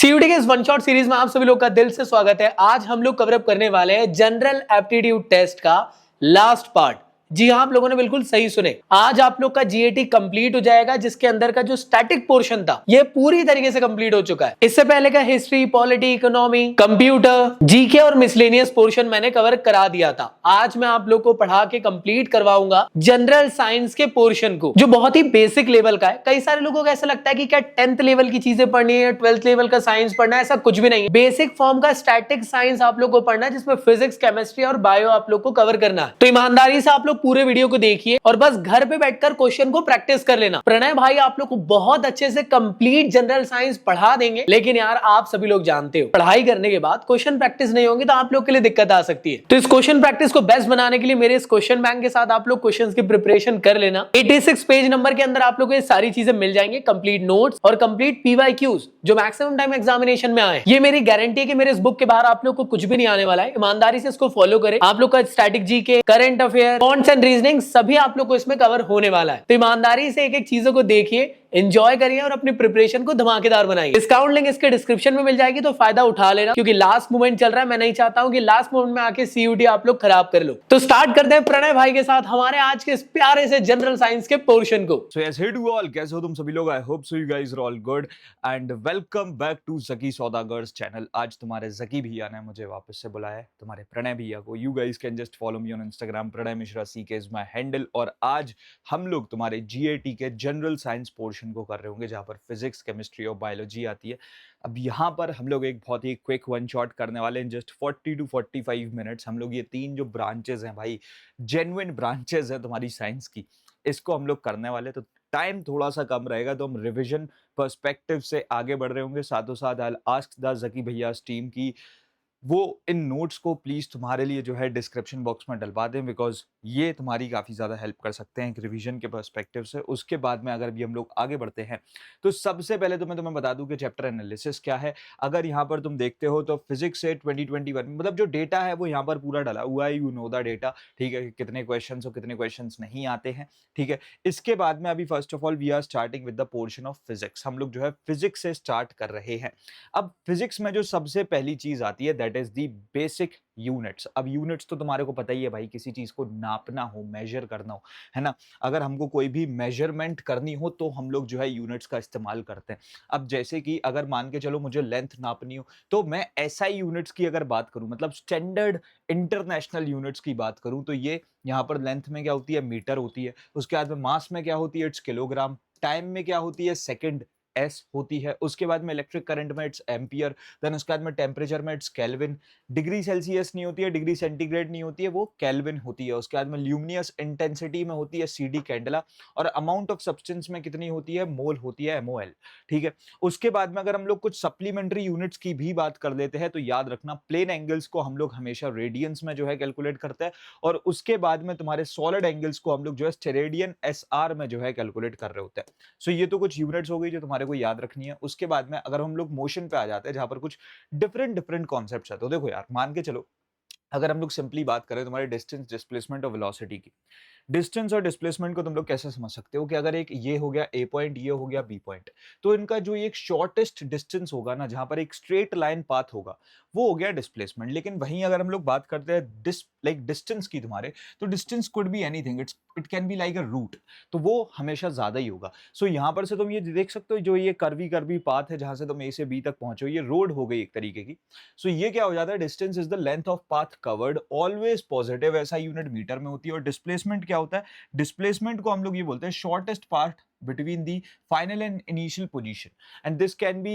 CUT के इस one shot series में आप सभी लोग का दिल से स्वागत है। आज हम लोग कवर अप करने वाले हैं जनरल एप्टीट्यूड टेस्ट का लास्ट पार्ट। जी हाँ, आप लोगों ने बिल्कुल सही सुने। आज आप लोग का जीएटी कंप्लीट हो जाएगा, जिसके अंदर का जो स्टैटिक पोर्शन था ये पूरी तरीके से कंप्लीट हो चुका है। इससे पहले का history, polity, economy, computer, GK और मिसलेनियस पोर्शन मैंने कवर करा दिया था। आज मैं आप लोग को पढ़ा के कंप्लीट करवाऊंगा जनरल साइंस के पोर्शन को, जो बहुत ही बेसिक लेवल का है। कई सारे लोगों को ऐसा लगता है कि क्या 10th लेवल की चीजें पढ़नी है, 12th लेवल का साइंस पढ़ना है। ऐसा कुछ भी नहीं है। बेसिक फॉर्म का स्टैटिक साइंस आप लोग को पढ़ना है, जिसमें फिजिक्स, केमिस्ट्री और बायो आप लोग को कवर करना है। तो ईमानदारी से आप लोग पूरे वीडियो को देखिए और बस घर पे बैठकर क्वेश्चन को प्रैक्टिस कर लेना। प्रणय भाई आप लोग को बहुत अच्छे से कंप्लीट जनरल साइंस पढ़ा देंगे, लेकिन यार आप सभी लोग जानते हो पढ़ाई करने के बाद क्वेश्चन प्रैक्टिस नहीं होंगी तो आप लोग के लिए दिक्कत आ सकती है। तो इस क्वेश्चन प्रैक्टिस को बेस्ट बनाने के लिए मेरे इस क्वेश्चन बैंक के साथ आप लोग क्वेश्चंस की प्रिपरेशन कर लेना। 86 पेज नंबर के अंदर आप लोग को ये सारी चीजें मिल जाएंगी, कंप्लीट नोट्स और कंप्लीट पीवाईक्यूज जो मैक्सिमम टाइम एग्जामिनेशन में आए। ये मेरी गारंटी है कि मेरे इस बुक के बाहर आप लोग को कुछ भी नहीं आने वाला है। ईमानदारी से इसको फॉलो करें। आप लोग का static GK, current affair, quants and reasoning सभी आप लोग को इसमें कवर होने वाला है। तो ईमानदारी से एक एक चीजों को देखिए, एंजॉय करिए और अपनी प्रिपरेशन को धमाकेदार बनाइए। डिस्काउंट लिंक इसके डिस्क्रिप्शन में मिल जाएगी, तो फायदा उठा लेना, क्योंकि लास्ट मोमेंट चल रहा है। मैं नहीं चाहता हूं कि लास्ट मोमेंट में आके सीयूटी आप लोग खराब कर लो। तो स्टार्ट करते हैं प्रणय भाई के साथ हमारे आज के इस प्यारे से जनरल साइंस के पोर्शन को। So yes, hey to all, कैसे हो तुम सभी लोग? I hope so you guys are all good and welcome back to Zaki Saudagar's channel। आज तुम्हारे जकी भैया ने मुझे वापस से बुलाया है, तुम्हारे प्रणय भैया को। You guys can just follow me on Instagram, Pranay Mishra CK is my handle। और आज हम लोग तुम्हारे GAT के जनरल साइंस पोर्शन को कर रहे होंगे, जहाँ पर फिजिक्स, केमिस्ट्री और बायोलॉजी आती है। अब यहाँ पर हम लोग एक बहुत ही क्विक वन शॉट करने वाले हैं, जस्ट 40 to 45 मिनट्स। हम लोग ये तीन जो ब्रांचेज हैं भाई, जेन्युइन ब्रांचेज हैं तुम्हारी साइंस की, इसको हम लोग करने वाले। तो टाइम थोड़ा सा कम रहेगा, तो हम रिवीजन पर्सपेक्टिव से आगे बढ़ रहे होंगे। साथों साथ आई आस्क द जकी भैया टीम की वो इन नोट्स को प्लीज तुम्हारे लिए जो है डिस्क्रिप्शन बॉक्स में डलवा दें, बिकॉज ये तुम्हारी काफी ज्यादा हेल्प कर सकते हैं रिवीजन के पर्सपेक्टिव से। उसके बाद में अगर भी हम लोग आगे बढ़ते हैं, तो सबसे पहले तो मैं तुम्हें बता दूं कि चैप्टर एनालिसिस क्या है। अगर यहाँ पर तुम देखते हो तो फिजिक्स से 2021 मतलब जो डेटा है वो यहाँ पर पूरा डला हुआ है। यू नो द डेटा, ठीक है, कितने क्वेश्चन और कितने क्वेश्चन नहीं आते हैं, ठीक है। इसके बाद में अभी first of all we are starting with the portion of physics. हम लोग जो है फिजिक्स से स्टार्ट कर रहे हैं। अब फिजिक्स में जो सबसे पहली चीज आती है that is the basic units. अब यूनिट्स तो तुम्हारे को पता ही है भाई, किसी चीज को नापना हो, मेजर करना हो, है ना। अगर हमको कोई भी मेजरमेंट करनी हो तो हम लोग जो है यूनिट्स का इस्तेमाल करते हैं। अब जैसे कि अगर मान के चलो मुझे लेंथ नापनी हो, तो मैं एसआई यूनिट्स की अगर बात करूं, मतलब स्टैंडर्ड इंटरनेशनल यूनिट्स की बात करूं, तो ये यहाँ पर लेंथ में क्या होती है, मीटर होती है। उसके बाद में मास में क्या होती है, इट्स किलोग्राम। टाइम में क्या होती है, सेकंड एस होती है। उसके बाद में इलेक्ट्रिक करंट में इट्स एम्पियर। देन उसके बाद में टेम्परेचर में इट्स केल्विन। डिग्री सेल्सियस नहीं होती है, डिग्री सेंटीग्रेड नहीं होती है, वो केल्विन होती है। उसके बाद में ल्यूमिनियस इंटेंसिटी में होती है CD कैंडला। और अमाउंट ऑफ सब्सटेंस में कितनी होती है, मोल होती है, MOL, ठीक है। उसके बाद में अगर हम लोग कुछ सप्लीमेंट्री यूनिट्स की भी बात कर लेते हैं, तो याद रखना प्लेन एंगल्स को हम लोग हमेशा रेडियंस में जो है कैलकुलेट करते हैं। और उसके बाद में तुम्हारे सॉलिड एंगल्स को हम लोग जो है स्टेरेडियन SR में जो है कैलकुलेट कर रहे होते हैं। सो ये तो कुछ यूनिट्स हो गई जो तुम्हारे को याद रखनी है। उसके बाद में अगर हम लोग मोशन पे आ जाते हैं, जहां पर कुछ डिफरेंट कॉन्सेप्ट्स है, तो देखो यार, मान के चलो अगर हम लोग सिंपली बात करें तुम्हारे डिस्टेंस, डिस्प्लेसमेंट और वेलोसिटी की। डिस्टेंस और डिस्प्लेसमेंट को तुम लोग कैसे समझ सकते हो कि अगर एक ये हो गया A पॉइंट, ये हो गया B पॉइंट, तो इनका जो एक शॉर्टेस्ट डिस्टेंस होगा ना, जहां पर एक स्ट्रेट लाइन पाथ होगा, वो हो गया डिस्प्लेसमेंट। लेकिन वहीं अगर हम लोग बात करते हैं डिस्टेंस की तुम्हारे, तो distance could be anything, it can be like a route, तो वो हमेशा ज्यादा ही होगा। सो यहाँ पर से तुम ये देख सकते हो, जो ये कर्वी पाथ है जहां से तुम A से B तक पहुंचो, ये रोड हो गई एक तरीके की। सो ये क्या हो जाता है, distance is the length of path covered, always positive, ऐसा यूनिट मीटर में होती है। और डिस्प्लेसमेंट क्या होता है, डिस्प्लेसमेंट को हम लोग ये बोलते हैं shortest path between the final and initial position, and this can be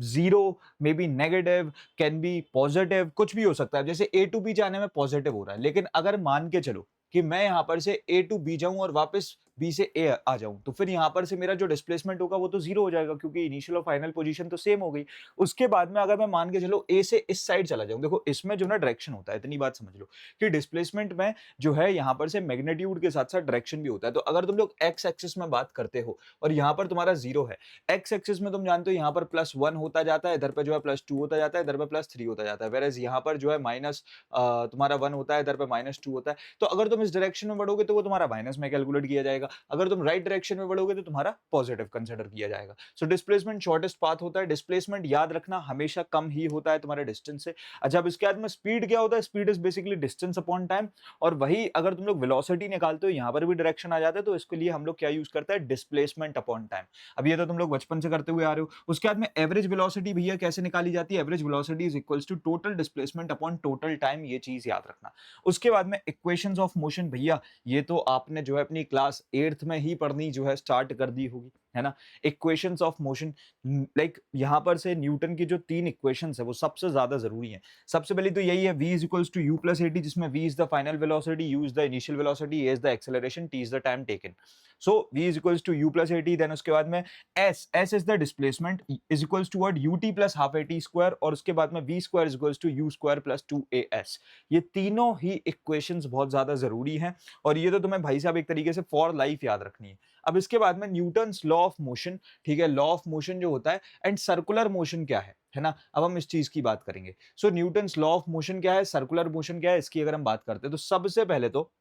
zero, maybe negative, can be positive, कुछ भी हो सकता है। जैसे A to B जाने में पॉजिटिव हो रहा है, लेकिन अगर मान के चलो कि मैं यहां पर से A to B जाऊं और वापस B से A आ जाऊं, तो फिर यहां पर से मेरा जो डिस्प्लेसमेंट होगा वो तो जीरो हो जाएगा, क्योंकि इनिशियल और फाइनल पोजीशन तो सेम हो गई। उसके बाद में अगर मैं मान के चलो A से इस साइड चला जाऊं, देखो इसमें जो ना डायरेक्शन होता है, इतनी बात समझ लो कि डिस्प्लेसमेंट में जो है यहाँ पर से मैग्नीट्यूड के साथ साथ डायरेक्शन भी होता है। तो अगर तुम लोग एक्स एक्सिस में बात करते हो और यहाँ पर तुम्हारा जीरो है, एक्स एक्सिस में तुम जानते हो यहाँ पर +1 होता जाता है, इधर पे जो है +2 होता जाता है, इधर पे +3 होता जाता है, वेरएज यहाँ पर जो है माइनस तुम्हारा 1 होता है, इधर पे -2 होता है। तो अगर तुम इस डायरेक्शन में बढ़ोगे तो वो तुम्हारा माइनस में कैलकुलेट किया जाएगा। जाएगा, अगर तुम राइट डायरेक्शन में बढ़ोगे तो तुम्हारा पॉजिटिव कंसिडर किया जाएगा। सो डिस्प्लेसमेंट शॉर्टेस्ट पाथ होता है। डिस्प्लेसमेंट याद रखना हमेशा कम ही होता है तुम्हारे डिस्टेंस से। अच्छा, अब इसके बाद में स्पीड क्या होता है? Speed is basically distance upon time. और वही अगर तुम लोग वेलोसिटी निकालते हो, यहां पर भी डायरेक्शन आ जाता है, तो इसके लिए हम लोग क्या यूज करते हैं? Displacement upon time. अब ये तो तुम लोग बचपन से करते हुए आ रहे हो। उसके बाद में एवरेज वेलोसिटी भैया कैसे निकाली जाती है? Average velocity is equals to total displacement upon total time, ये चीज याद रखना। उसके बाद में इक्वेशंस ऑफ मोशन, भैया ये तो आपने जो है अपनी क्लास 8th में ही पढ़नी जो है स्टार्ट कर दी होगी, है ना। इक्वेशंस ऑफ मोशन, लाइक यहां पर से न्यूटन की जो 3 इक्वेशंस है वो सबसे ज्यादा जरूरी है। सबसे पहले तो यही है, v is equals to u plus at, जिसमें v is the final velocity, u is the initial velocity, a is the acceleration, t is the time taken. So v is equals to u plus at, then उसके बाद में s is the displacement, is equals to what? ut plus half at square, और उसके बाद में v square is equals to u square plus 2as। ये तीनों ही equations बहुत ज्यादा जरूरी हैं, और ये तो तुम्हें भाई साहब एक तरीके से फॉर लाइफ याद रखनी है। अब इसके बाद में न्यूटन्स लॉ ऑफ मोशन, ठीक है, लॉ ऑफ मोशन जो होता है, एंड सर्कुलर मोशन क्या है ना। अब हम इस चीज की बात करेंगे। सो न्यूटन्स लॉ ऑफ मोशन क्या है, सर्कुलर मोशन क्या है, इसकी अगर हम बात करते हैं तो सबसे पहले तो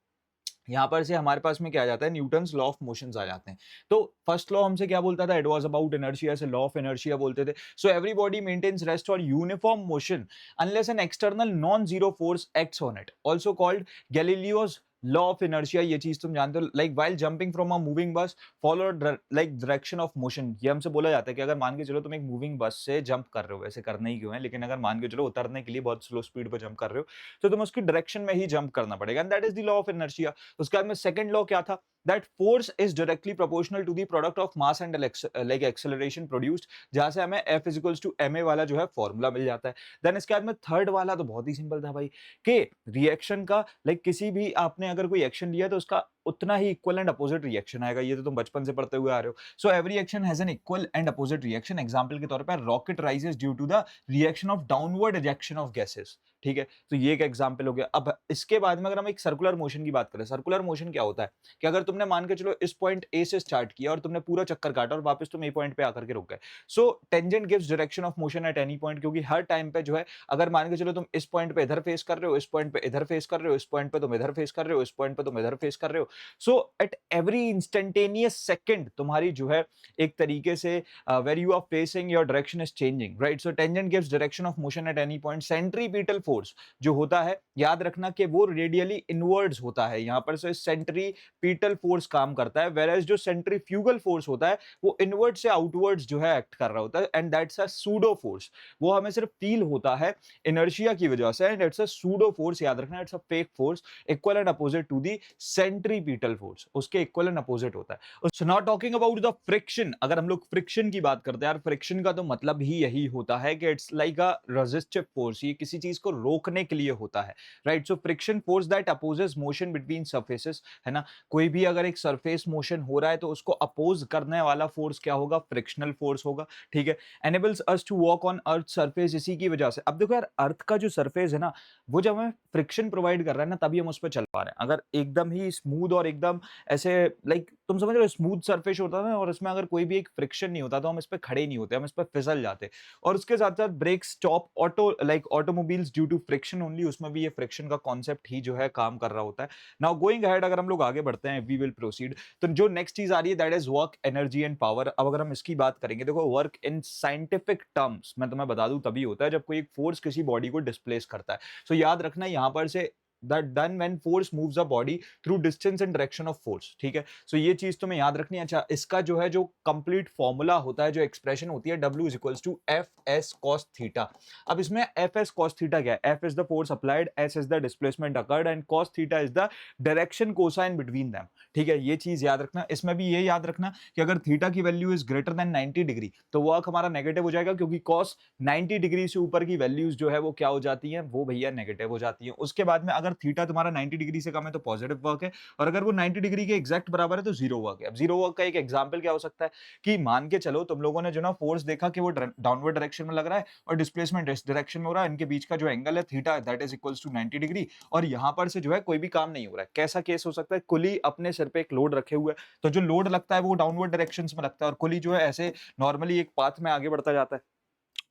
यहां पर से हमारे पास में क्या आ जाता है? न्यूटन्स लॉ ऑफ मोशंस आ जाते हैं। तो फर्स्ट लॉ हमसे क्या बोलता था? इट वाज अबाउट इनर्शिया, से लॉ ऑफ इनर्शिया बोलते थे। So every body maintains rest और uniform motion unless an external non zero force acts on it, also called Galileo's law of inertia. ये चीज तुम जानते हो। Like while jumping from a moving bus follow like direction of motion. ये हमसे बोला जाता है कि अगर मान के चलो तुम एक मूविंग बस से जंप कर रहे हो, वैसे करना ही क्यों है, लेकिन अगर मान के चलो उतरने के लिए बहुत स्लो स्पीड पर जंप कर रहे हो, तो तुम उसकी डायरेक्शन में ही जंप करना पड़ेगा, and that is the law of inertia. उसके बाद में सेकंड लॉ क्या था? That force is directly proportional to the product of mass and like acceleration produced, जहां से हमें F is equals to ma वाला जो है फॉर्मूला मिल जाता है। देन इसके बाद में थर्ड वाला तो बहुत ही सिंपल था भाई, कि रिएक्शन का लाइक किसी भी आपने अगर कोई एक्शन लिया तो उसका उतना ही इक्वल एंड अपोजिट रिएक्शन आएगा। ये तो तुम बचपन से पढ़ते हुए आ रहे हो। So every action has an equal and opposite reaction. Example के तौर पर rocket rises due to the reaction of downward ejection of gases, ठीक है। तो ये एक एग्जांपल हो गया। अब इसके बाद में अगर हम एक सर्कुलर मोशन की बात करें, सर्कुलर मोशन क्या होता है कि अगर तुमने मान के चलो इस पॉइंट ए से स्टार्ट किया और तुमने पूरा चक्कर काटा और वापस तुम ए पॉइंट पे आकर के रुक गए, सो tangent gives direction of motion at any point, क्योंकि हर टाइम पे जो है अगर मान के चलो तुम इस पॉइंट पे इधर फेस कर रहे हो, इस पॉइंट पे इधर फेस कर रहे हो, इस पॉइंट पे तुम इधर फेस कर रहे हो, इस पॉइंट पे तुम इधर फेस कर रहे हो, so at every instantaneous second तुम्हारी जो है एक तरीके से where you are facing your direction is changing, right. So tangent gives direction of motion at any point. Centripetal force जो होता है, याद रखना कि वो रेडियली इनवर्ड्स होता है, यहां पर से सेंट्रीपिटल फोर्स काम करता है, वेयर एज जो सेंट्रीफ्यूगल फोर्स होता है वो इनवर्ड से आउटवर्ड्स जो है एक्ट कर रहा होता है, and that's a pseudo force. वो हमें सिर्फ फील होता है इनर्शिया की वजह से, and it's a pseudo force. याद रखना, it's a fake force, equal and opposite to the centripetal force, उसके इक्वल एंड अपोजिट होता है। So not talking about the friction, अगर हम लोग फ्रिक्शन की बात करते हैं यार, फ्रिक्शन का तो मतलब ही यही होता है कि it's like a resistive force, ये किसी चीज को रोकने के लिए होता है, right. So friction force that opposes motion between surfaces, है ना। कोई भी अगर एक सरफेस मोशन हो रहा है तो उसको अपोज करने वाला फोर्स क्या होगा? फ्रिक्शनल फोर्स होगा, ठीक है। Enables us to walk on earth surface, इसी की वजह से। अब देखो यार, अर्थ का जो सरफेस है ना, वो जब हमें फ्रिक्शन प्रोवाइड कर रहा है ना, तभी हम उस पर चल पा रहे हैं। अगर एकदम ही स्मूथ और एकदम ऐसे लाइक तुम समझ रहे हो स्मूथ सरफेस होता है ना, और इसमें अगर कोई भी एक फ्रिक्शन नहीं होता तो हम इस पर खड़े नहीं होते, हम इस पर फिसल जाते। और उसके साथ साथ brake stop auto like automobiles due to friction only, उसमें भी ये फ्रिक्शन का कॉन्सेप्ट ही जो है काम कर रहा होता है। नाउ गोइंग अहेड, अगर हम लोग आगे बढ़ते हैं, वी विल प्रोसीड, तो जो नेक्स्ट चीज आ रही है that is work, energy and power. अब अगर हम इसकी बात करेंगे, देखो वर्क इन साइंटिफिक टर्म्स मैं तुम्हें बता दूं तभी होता है जब कोई एक फोर्स किसी बॉडी को डिस्प्लेस करता है। सो याद रखना यहां पर से that done when force moves a body through distance and direction of force, ठीक है। सो ये चीज तुम्हें याद रखनी है। अच्छा, इसका जो है जो कंप्लीट फॉर्मूला होता है, जो एक्सप्रेशन होती है, W is equals to Fs cos theta। अब इसमें Fs cos theta क्या है? F is the force applied, S is the displacement occurred and cos theta is the direction cosine between them, ठीक है। ये चीज याद रखना। इसमें भी ये याद रखना कि अगर थीटा की value is greater than 90 degree तो वर्क हमारा नेगेटिव हो जाएगा, क्योंकि cos 90 डिग्री से ऊपर की वैल्यूज जो है वो क्या हो जाती हैं? वो भैया नेगेटिव हो जाती है। उसके बाद में अगर थीटा तुम्हारा 90 डिग्री से कम है तो पॉजिटिव वर्क है, और अगर वो 90 डिग्री के एग्जैक्ट बराबर है तो जीरो वर्क है। अब जीरो वर्क का एक एग्जांपल क्या हो सकता है कि मान के चलो तुम लोगों ने जो ना फोर्स देखा कि वो डाउनवर्ड डायरेक्शन में लग रहा है और डिस्प्लेसमेंट इस डायरेक्शन में हो रहा है, इनके बीच का जो एंगल है theta that is equals to 90 degree, और यहां पर से जो है कोई भी काम नहीं हो रहा है। कैसा केस हो सकता है? कुली अपने सिर पे एक लोड रखे हुए, तो जो लोड लगता है वो डाउनवर्ड डायरेक्शंस में लगता है, और कुली जो है ऐसे नॉर्मली एक पाथ में आगे बढ़ता जाता है,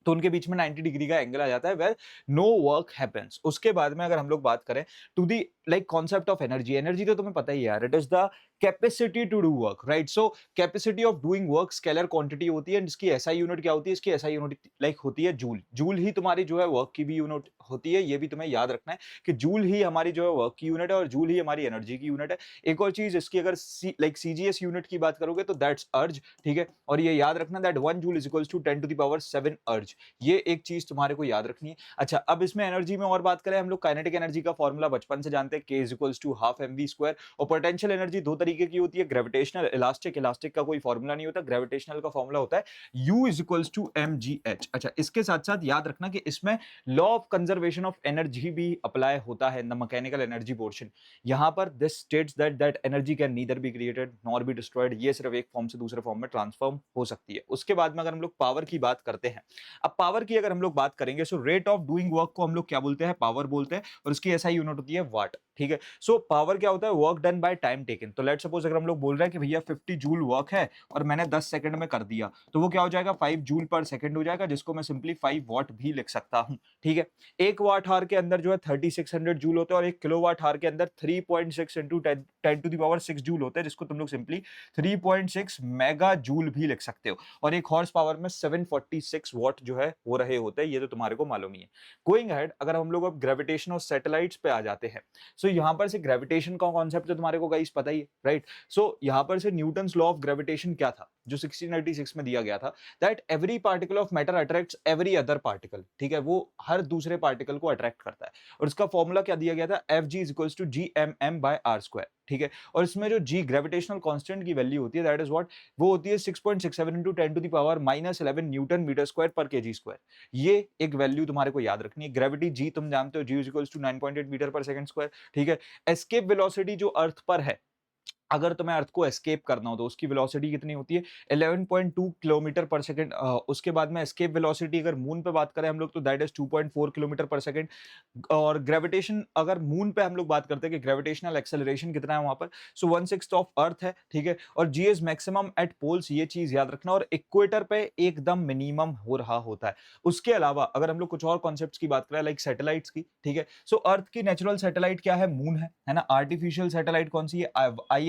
तो उनके बीच में 90 डिग्री का एंगल आ जाता है, वेयर नो वर्क हैपेंस। उसके बाद में अगर हम लोग बात करें to the like concept of energy, energy तो तुम्हें पता ही है यार, it is the capacity to do work, right? So capacity of doing work scalar quantity होती है, इसकी एसआई यूनिट क्या होती है? इसकी एसआई यूनिट लाइक होती है जूल। जूल ही तुम्हारी जो है वर्क की भी यूनिट होती है, ये भी तुम्हें याद रखना है कि जूल ही हमारी जो है वर्क की यूनिट है और जूल ही हमारी एनर्जी की यूनिट है। एक और चीज इसकी, अगर लाइक सीजीएस यूनिट की बात करोगे तो दैट्स अर्ज, ठीक है? और ये याद रखना that 1 joule is equals to 10 to the power 7 erg. ये एक चीज तुम्हारे को याद रखनी है। अच्छा, अब इसमें एनर्जी में और बात करें, हम लोग काइनेटिक एनर्जी का फॉर्मूला बचपन से जानते हैं, K is equals to half mv square. और पोटेंशियल एनर्जी दो तरीके की होती है, ग्रेविटेशनल, इलास्टिक। इलास्टिक का कोई फॉर्मूला नहीं होता, ग्रेविटेशनल का फॉर्मूला होता है U is equals to mgh। अच्छा, इसके साथ साथ याद रखना कि इसमें law of conservation of energy भी अप्लाई होता है in the mechanical energy portion. यहां पर this states that energy can neither be created nor be destroyed. ये सिर्फ एक फॉर्म से दूसरे फॉर्म में ट्रांसफॉर्म हो सकती है। उसके बाद में अगर हम लोग पावर की बात करते हैं, अब पावर की अगर हम लोग बात करेंगे, so rate of doing work को हम लोग क्या बोलते हैं? पावर बोलते हैं। और उसकी एसआई यूनिट होती है वाट, ठीक है? सो पावर क्या होता है? Work done by time taken. तो लेट्स सपोज अगर हम लोग बोल रहे हैं कि भैया 50 जूल वर्क है और मैंने 10 सेकंड में कर दिया, तो वो क्या हो जाएगा? 5 जूल पर सेकंड हो जाएगा, जिसको मैं सिंपली 5 वॉट भी लिख सकता हूं, ठीक है? 1 वाट हार के अंदर जो है 3600 जूल होते हैं और 1 किलोवाट हार के अंदर 3.6 into 10 to the power 6 joule होते हैं, जिसको तुम लोग सिंपली 3.6 मेगा जूल भी लिख सकते हो। और एक हॉर्स पावर में 746 वॉट जो है वो रहे होते हैं, ये तो तुम्हारे को मालूम ही है। गोइंग अहेड, अगर हम लोग अब ग्रेविटेशन और सैटेलाइट्स पे आ जाते हैं, सो यहां पर से ग्रेविटेशन का कॉन्सेप्ट तो तुम्हारे को गाइस पता ही है, राइट? सो यहां पर से न्यूटन्स लॉ ऑफ ग्रेविटेशन क्या था जो 1686 में दिया गया था? That every particle of matter attracts every other particle, ठीक है? वो हर दूसरे पार्टिकल को अट्रैक्ट करता है। और इसका फॉर्मूला क्या दिया गया था? Fg is equals to gmm by r square, ठीक है? और इसमें जो g ग्रेविटेशनल कांस्टेंट की वैल्यू होती है, दैट इज व्हाट? वो होती है 6.67 into 10 to the power -11 newton metre square पर केजी स्क्वायर। ये एक वैल्यू तुम्हारे को याद रखनी है। ग्रेविटी g तुम जानते हो, g is equals to 9.8 metre पर सेकंड स्क्वायर, ठीक है? एस्केप वेलोसिटी जो अर्थ पर है, अगर तुम्हें अर्थ को एस्केप करना हो तो उसकी वेलोसिटी कितनी होती है? 11.2 किलोमीटर पर सेकंड। उसके बाद में एस्केप वेलोसिटी अगर मून पे बात करें हम लोग तो दैट इज 2.4 किलोमीटर पर सेकंड। और ग्रेविटेशन अगर मून पे हम लोग बात करते हैं कि ग्रेविटेशनल एक्सेलरेशन कितना है वहां पर, सो 1/6 ऑफ अर्थ है, ठीक है? और जी इज मैक्सिमम एट पोल्स, ये चीज याद रखना। और इक्वेटर पे एकदम मिनिमम हो रहा होता है। उसके अलावा अगर हम लोग कुछ और कॉन्सेप्ट्स की बात करें लाइक सैटेलाइट्स की, ठीक है? सो अर्थ की नेचुरल सैटेलाइट क्या है? मून है ना? आर्टिफिशियल सैटेलाइट कौन सी है?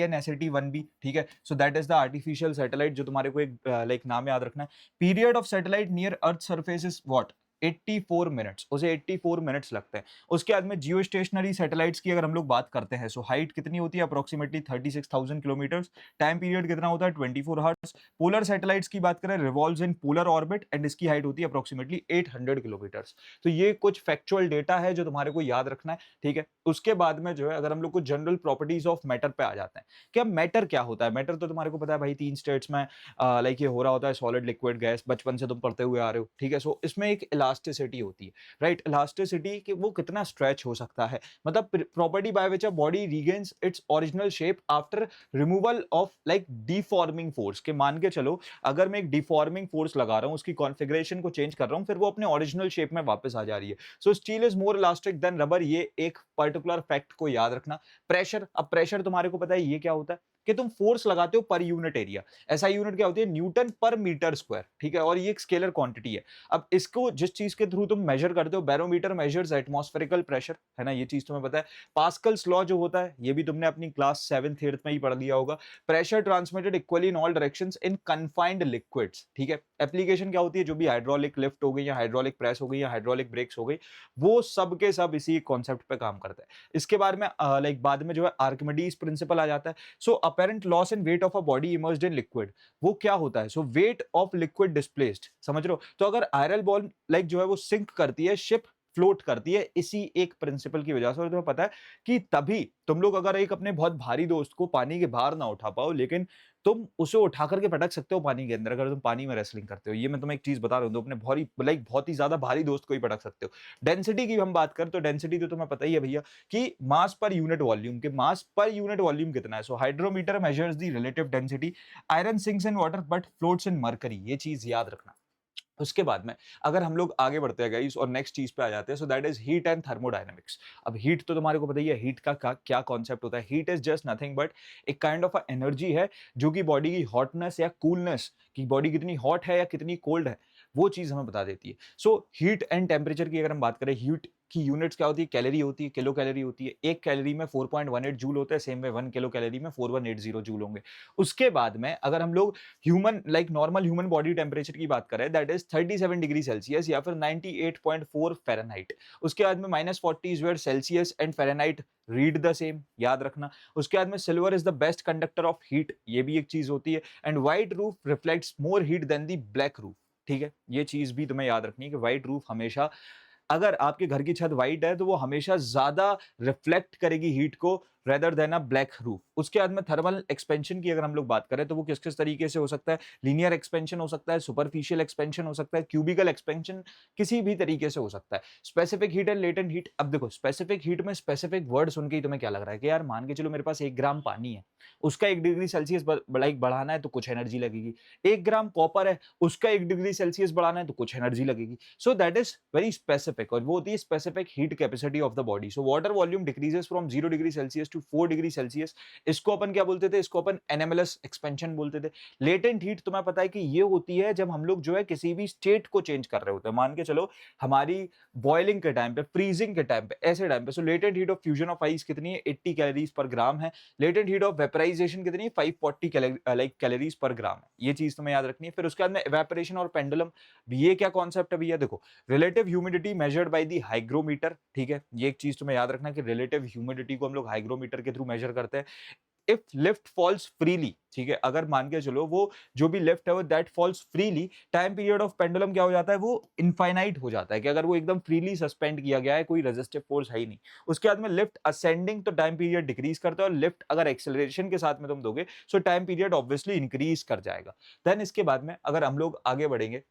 INSAT-1B, ठीक है? सो that is the artificial satellite, जो तुम्हारे को एक लाइक नाम याद रखना है। Period of satellite near earth surface is what? 84 minutes. उसे 84 मिनट्स लगते हैं। उसके बाद में जियो स्टेशनरी सैटेलाइट्स की अगर हम लोग बात करते हैं, सो हाइट कितनी होती है? Approximately 36,000 kilometres. टाइम पीरियड कितना होता है? 24 आवर्स। पोलर सैटेलाइट्स की बात करें, revolves in polar orbit and इसकी हाइट होती है अप्रोक्सीमेटली 800 किलोमीटर्स। तो ये कुछ फैक्चुअल डेटा है जो तुम्हारे को याद रखना है, ठीक है? उसके बाद में जो है अगर हम लोग कुछ जनरल प्रॉपर्टीज ऑफ मैटर पे आ जाते हैं, क्या मैटर क्या होता है? मैटर तो तुम्हारे को पता है भाई, 3 स्टेट्स में लाइक ये हो रहा होता है, सॉलिड, लिक्विड, गैस, बचपन से तुम पढ़ते हुए आ रहे हो, ठीक है? सो इसमें एक इलास्टिसिटी होती है, राइट? इलास्टिसिटी कि वो कितना स्ट्रेच हो सकता है, मतलब property by which a body regains its original shape after removal of like deforming force. के मान के चलो अगर मैं एक डिफॉर्मिंग फोर्स लगा रहा हूं, उसकी कॉन्फ़िगरेशन को चेंज कर रहा हूं, फिर वो अपने ओरिजिनल शेप में वापस आ जा रही है। So steel is more elastic than rubber, ये एक पर्टिकुलर फैक्ट को याद रखना। प्रेशर, अब प्रेशर तुम्हारे को पता है ये क्या होता है कि तुम फोर्स लगाते हो पर यूनिट एरिया। ऐसा यूनिट क्या होती है? न्यूटन पर मीटर स्क्वायर, ठीक है? और ये एक स्केलर क्वांटिटी है। अब इसको जिस चीज के थ्रू तुम मेजर करते हो, बैरोमीटर मेजर्स एटमॉस्फेरिकल प्रेशर, है ना? ये चीज तुम्हें पता है। पास्कल्स लॉ जो होता है, ये भी तुमने अपनी क्लास 7th 8th में ही पढ़ लिया होगा। Pressure transmitted equally in all directions in confined liquids, ठीक है? एप्लीकेशन क्या होती है? जो भी हाइड्रोलिक लिफ्ट हो गई या हाइड्रोलिक प्रेस हो गई या हाइड्रोलिक ब्रेक्स हो गई, वो सब के सब इसी कॉन्सेप्ट पे काम करता है। इसके बारे में लाइक बाद में जो है आर्किमिडीज प्रिंसिपल आ जाता है। So apparent loss in weight of a body immersed in liquid, वो क्या होता है? So weight of liquid displaced, समझ रहे हो? तो अगर आयरन बॉल लाइक जो है वो सिंक करती है, शिप फ्लोट करती है इसी एक प्रिंसिपल की वजह से। और तुम्हें पता है कि तभी तुम लोग अगर एक अपने बहुत भारी दोस्त को पानी के बाहर ना उठा पाओ, लेकिन तुम उसे उठा करके पटक सकते हो पानी के अंदर, अगर तुम पानी में रेसलिंग करते हो। ये मैं तुम्हें एक चीज बता रहा हूं, तो अपने भारी लाइक बहुत ही ज्यादा भारी दोस्त को ही पटक सकते हो। डेंसिटी की हम बात करें तो डेंसिटी तो तुम्हें पता ही है भैया कि मास पर यूनिट वॉल्यूम, के मास पर यूनिट वॉल्यूम कितना है। So hydrometer measures the relative density. Iron sinks in water but floats in mercury, ये चीज याद रखना। उसके बाद में अगर हम लोग आगे बढ़ते हैं गाइस और नेक्स्ट चीज पे आ जाते हैं, सो that is heat and thermodynamics. अब हीट तो तुम्हारे को पता ही है, हीट का क्या कॉन्सेप्ट होता है? Heat is just nothing but एक काइंड ऑफ एनर्जी है जो कि बॉडी की हॉटनेस या कूलनेस, कि बॉडी कितनी हॉट है या कितनी कोल्ड है, वो चीज हमें बता देती है। सो हीट एंड टेम्परेचर की अगर हम बात करें, हीट की यूनिट्स क्या होती है, कैलोरी होती है, किलो कैलोरी होती है। एक कैलोरी में 4.18 जूल होता है, सेम वे 1 किलो कैलोरी में 4180 जूल होंगे। उसके बाद में अगर हम लोग human like normal human body temperature की बात करें, दैट इज 37 डिग्री सेल्सियस या फिर 98.4 फ़ारेनहाइट। उसके बाद में -40 is where Celsius and Fahrenheit read the same, याद रखना। उसके बाद में silver is the best conductor of heat, ये भी एक चीज होती है। And white roof reflects more heat than the black roof. ठीक है, ये चीज भी तुम्हें याद रखनी है कि व्हाइट रूफ हमेशा, अगर आपके घर की छत व्हाइट है तो वो हमेशा ज्यादा रिफ्लेक्ट करेगी हीट को रेदर देन अ ब्लैक रूफ। उसके बाद में थर्मल एक्सपेंशन की अगर हम लोग बात करें तो वो किस किस तरीके से हो सकता है, लीनियर एक्सपेंशन हो सकता है, सुपरफिशियल एक्सपेंशन हो सकता है, क्यूबिकल एक्सपेंशन किसी भी तरीके से हो सकता है। Specific heat and latent heat, अब देखो स्पेसिफिक हीट में स्पेसिफिक वर्ड सुन के ही तुम्हें क्या लग रहा है कि यार मान के चलो मेरे पास 1 ग्राम पानी है, उसका 1 डिग्री सेल्सियस बढ़ाना है तो कुछ एनर्जी लगेगी। 1 ग्राम कॉपर है, उसका 1 डिग्री सेल्सियस बढ़ाना है तो कुछ एनर्जी लगेगी। So that is very specific, और वो होती है specific heat capacity of the body. So water volume decreases from 0 degree Celsius to 4 degree Celsius. इसको अपन क्या बोलते थे, इसको अपन एनएमएलएस एक्सपेंशन बोलते थे। लेटेंट हीट तुम्हें पता है कि ये होती है जब हम लोग जो है किसी भी स्टेट को चेंज कर रहे होते हैं। मान के चलो हमारी बॉइलिंग के टाइम पे, फ्रीजिंग के टाइम पे, ऐसे टाइम पे। So latent heat of fusion of ice कितनी है, 80 कैलोरीज पर ग्राम है। लेटेंट हीट ऑफ वेपराइजेशन कितनी है, 540 कैलोरीज पर ग्राम है। ये चीज तुम्हें याद रखनी है। फिर उसके बाद में इवेपोरेशन और पेंडुलम, ये क्या कॉन्सेप्ट है भैया, देखो relative humidity measured by the hygrometer. ठीक है, ये एक चीज तुम्हें याद रखना कि रिलेटिव ह्यूमिडिटी को हम लोग हाइग्रोमीटर के थ्रू मेजर करते हैं। इफ लिफ्ट फॉल्स फ्रीली, ठीक है, अगर मान के चलो वो जो भी लिफ्ट है वो that falls freely, time period of pendulum क्या हो जाता है, वो इनफाइनाइट हो जाता है कि अगर वो एकदम फ्रीली सस्पेंड किया गया है, कोई रेजिस्टिव फोर्स है ही नहीं। उसके बाद में लिफ्ट असेंडिंग तो टाइम पीरियड डिक्रीज करता है, और लिफ्ट अगर एक्सेलरेशन के साथ में तुम दोगे सो टाइम पीरियड ऑब्वियसली इंक्रीज कर जाएगा। देन इसके बाद में अगर हम लोग आगे बढ़ेंगे,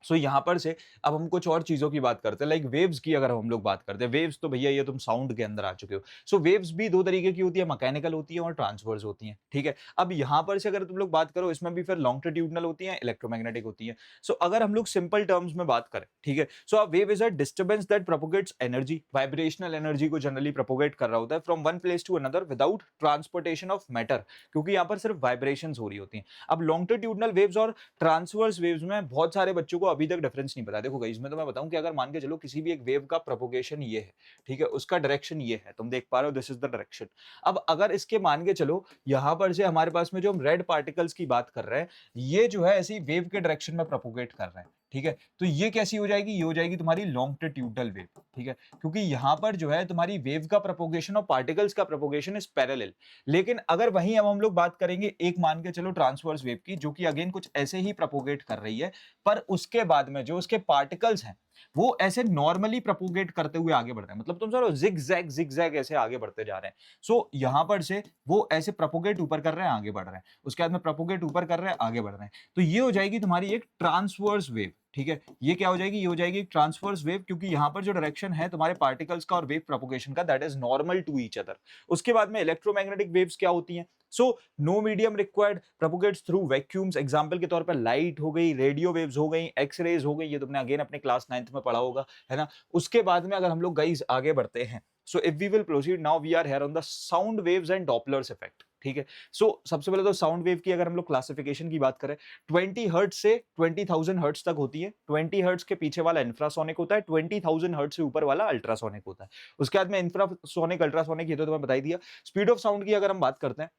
सो यहाँ पर से अब हम कुछ और चीजों की बात करते हैं, लाइक वेव्स की अगर हम लोग बात करते हैं। वेव्स तो भैया ये तुम साउंड के अंदर आ चुके हो। सो वेव्स भी दो तरीके की होती है, मैकेनिकल होती है और ट्रांसवर्स होती है। ठीक है, अब यहाँ पर से अगर तुम लोग बात करो, इसमें भी फिर लॉन्गिट्यूडिनल होती है, इलेक्ट्रोमैग्नेटिक होती है। सो अगर हम लोग सिंपल टर्म्स में बात करें, ठीक है, so a wave is a disturbance that propagates energy, vibrational energy को जनरली प्रोपोगेट कर रहा होता है from one place to another without transportation of matter, क्योंकि यहाँ पर सिर्फ वाइब्रेशंस हो रही होती हैं। अब लॉन्गिट्यूडिनल वेव्स और ट्रांसवर्स वेव्स में बहुत सारे बच्चों को अभी तक डिफरेंस नहीं पता। देखो गाइस, मैं तुम्हें बताऊं कि अगर मान के चलो किसी भी एक वेव का प्रोपोगेशन ये है, ठीक है, उसका डायरेक्शन ये है, तुम देख पा रहे हो, दिस इज द डायरेक्शन। अब अगर इसके मान के चलो यहां पर से हमारे पास में जो हम रेड पार्टिकल्स की बात कर रहे हैं, ये जो है ऐसी वेव के डायरेक्शन में प्रोपोगेट कर रहे हैं। ठीक है, तो ये कैसी हो जाएगी, ये हो जाएगी तुम्हारी लॉन्गिट्यूडनल वेव। ठीक है, क्योंकि यहां पर जो है तुम्हारी वेव का प्रोपोगेशन और पार्टिकल्स का प्रोपोगेशन इज पैरेलल। लेकिन अगर वहीं अब हम लोग बात करेंगे एक मान के चलो ट्रांसवर्स वेव की, जो कि अगेन कुछ ऐसे ही प्रोपोगेट कर रही है, पर उसके बाद में जो उसके पार्टिकल्स हैं वो ऐसे नॉर्मली प्रोपोगेट करते हुए आगे बढ़ रहे हैं। मतलब तुम समझो जिग जैग ऐसे आगे बढ़ते जा रहे हैं। सो यहां पर से वो ऐसे प्रोपोगेट ऊपर कर रहे हैं, आगे बढ़ रहे हैं, उसके बाद में प्रोपोगेट ऊपर कर रहे हैं, आगे बढ़ रहे हैं। तो ये हो जाएगी तुम्हारी एक ट्रांसवर्स वेव। ठीक है, ये क्या हो जाएगी, ये हो जाएगी एक ट्रांसवर्स वेव, क्योंकि यहां पर जो डायरेक्शन है तुम्हारे पार्टिकल्स का और वेव प्रोपोगेशन का, that is normal to each other. उसके बाद में इलेक्ट्रोमैग्नेटिक वेव्स क्या होती हैं, so no medium required, propagates through vacuums. Example के तौर पर लाइट हो गई, रेडियो वेव्स हो गई, एक्सरेज हो गई, ये तुमने अगेन अपने क्लास 9th में पढ़ा होगा, है ना। उसके बाद में अगर हम लोग गाइस आगे बढ़ते हैं, so if we will proceed now, we are here on the sound waves and Doppler's effect. ठीक है, सो सबसे पहले तो साउंड वेव की अगर हम लोग क्लासिफिकेशन की बात करें, 20 हर्ट्ज से 20,000 हर्ट्ज तक होती है। 20 हर्ट्ज के पीछे वाला इंफ्रासोनिक होता है, 20,000 हर्ट्ज से ऊपर वाला अल्ट्रासोनिक होता है। उसके बाद में इंफ्रासोनिक, अल्ट्रासोनिक, ये तो तुम्हें बता ही दिया। स्पीड ऑफ साउंड की अगर हम बात करते हैं,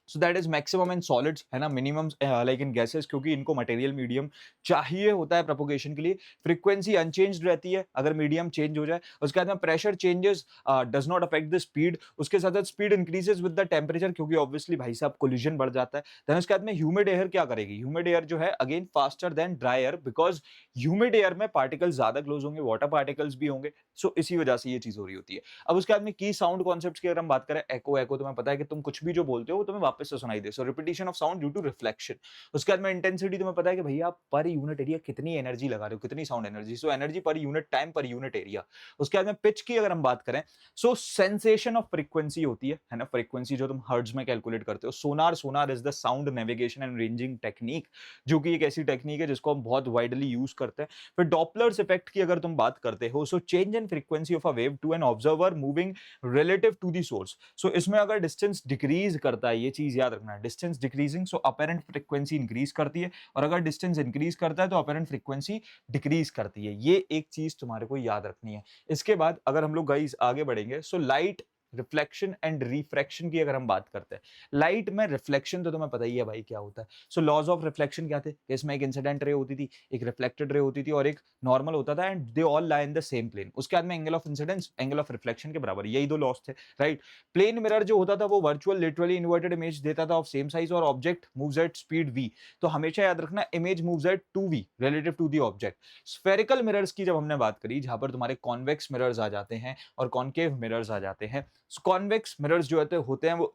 सो that is maximum in solids, है ना, मिनिमम लाइक इन गैसेस, क्योंकि इनको मटेरियल मीडियम चाहिए होता है प्रोपोगेशन के लिए। फ्रीक्वेंसी अनचेंज्ड रहती है अगर मीडियम चेंज हो जाए। उसके बाद में pressure changes does not affect the speed. उसके साथ साथ speed increases with the temperature, क्योंकि ऑब्वियसली भाई साहब कोलिजन बढ़ जाता है। देन उसके बाद में ह्यूमिड एयर क्या करेगी, ह्यूमिड एयर जो है again faster than dry air, because humid air में पार्टिकल्स ज्यादा क्लोज होंगे, वाटर पार्टिकल्स भी होंगे। सो इसी वजह से ये चीज हो रही होती है। अब उसके बाद में की साउंड कॉन्सेप्ट्स की अगर हम बात करें, एको, एको तुम्हें पता है कि तुम कुछ भी जो बोलते हो वो तुम्हें वापस से सुनाई दे। So repetition of sound due to reflection. उसके बाद में इंटेंसिटी तुम्हें पता है कि भैया आप पर यूनिट एरिया कितनी एनर्जी लगा रहे हो, कितनी sound energy. So energy per unit time per unit area. उसके बाद में पिच की अगर हम बात करें, सो सेंसेशन ऑफ फ्रीक्वेंसी होती है ना, फ्रीक्वेंसी जो तुम हर्ट्ज में कैलकुलेट करते हो। Sonar, sonar is the sound navigation and ranging technique, जो कि एक ऐसी टेक्निक है जिसको हम बहुत वाइडली यूज करते हैं। फिर डॉपलर्स इफेक्ट की अगर तुम बात करते हो, so change in frequency of a wave to an observer moving relative to the source. So इसमें अगर डिस्टेंस डिक्रीज करता है, ये चीज चीज याद रखना है, distance decreasing so apparent frequency increase करती है, और अगर डिस्टेंस इंक्रीज करता है तो अपेरेंट फ्रीक्वेंसी डिक्रीज करती है। ये एक चीज तुम्हारे को याद रखनी है। इसके बाद अगर हम लोग गाइस आगे बढ़ेंगे, so light reflection and refraction की अगर हम बात करते हैं, लाइट में रिफ्लेक्शन तो तुम्हें पता ही है भाई क्या होता है। सो लॉज ऑफ रिफ्लेक्शन क्या थे, इसमें एक इंसिडेंट रे होती थी, एक रिफ्लेक्टेड रे होती थी और एक नॉर्मल होता था, and they all lie in the same plane. उसके बाद में angle of incidence angle of reflection के बराबर, यही दो लॉस थे, राइट। प्लेन मिरर जो होता था वो वर्चुअल लिटरली इन्वर्टेड इमेज देता था ऑफ सेम साइज, और object moves at speed v। तो हमेशा याद रखना image moves at 2v relative to the object. Spherical mirrors की जब हमने बात करी, जहां पर तुम्हारे कॉन्वेक्स मिरर्स आ जाते हैं और कॉनकेव मिरर्स आ जाते हैं। कॉन्वेक्स मिरर्स जो होते हैं वो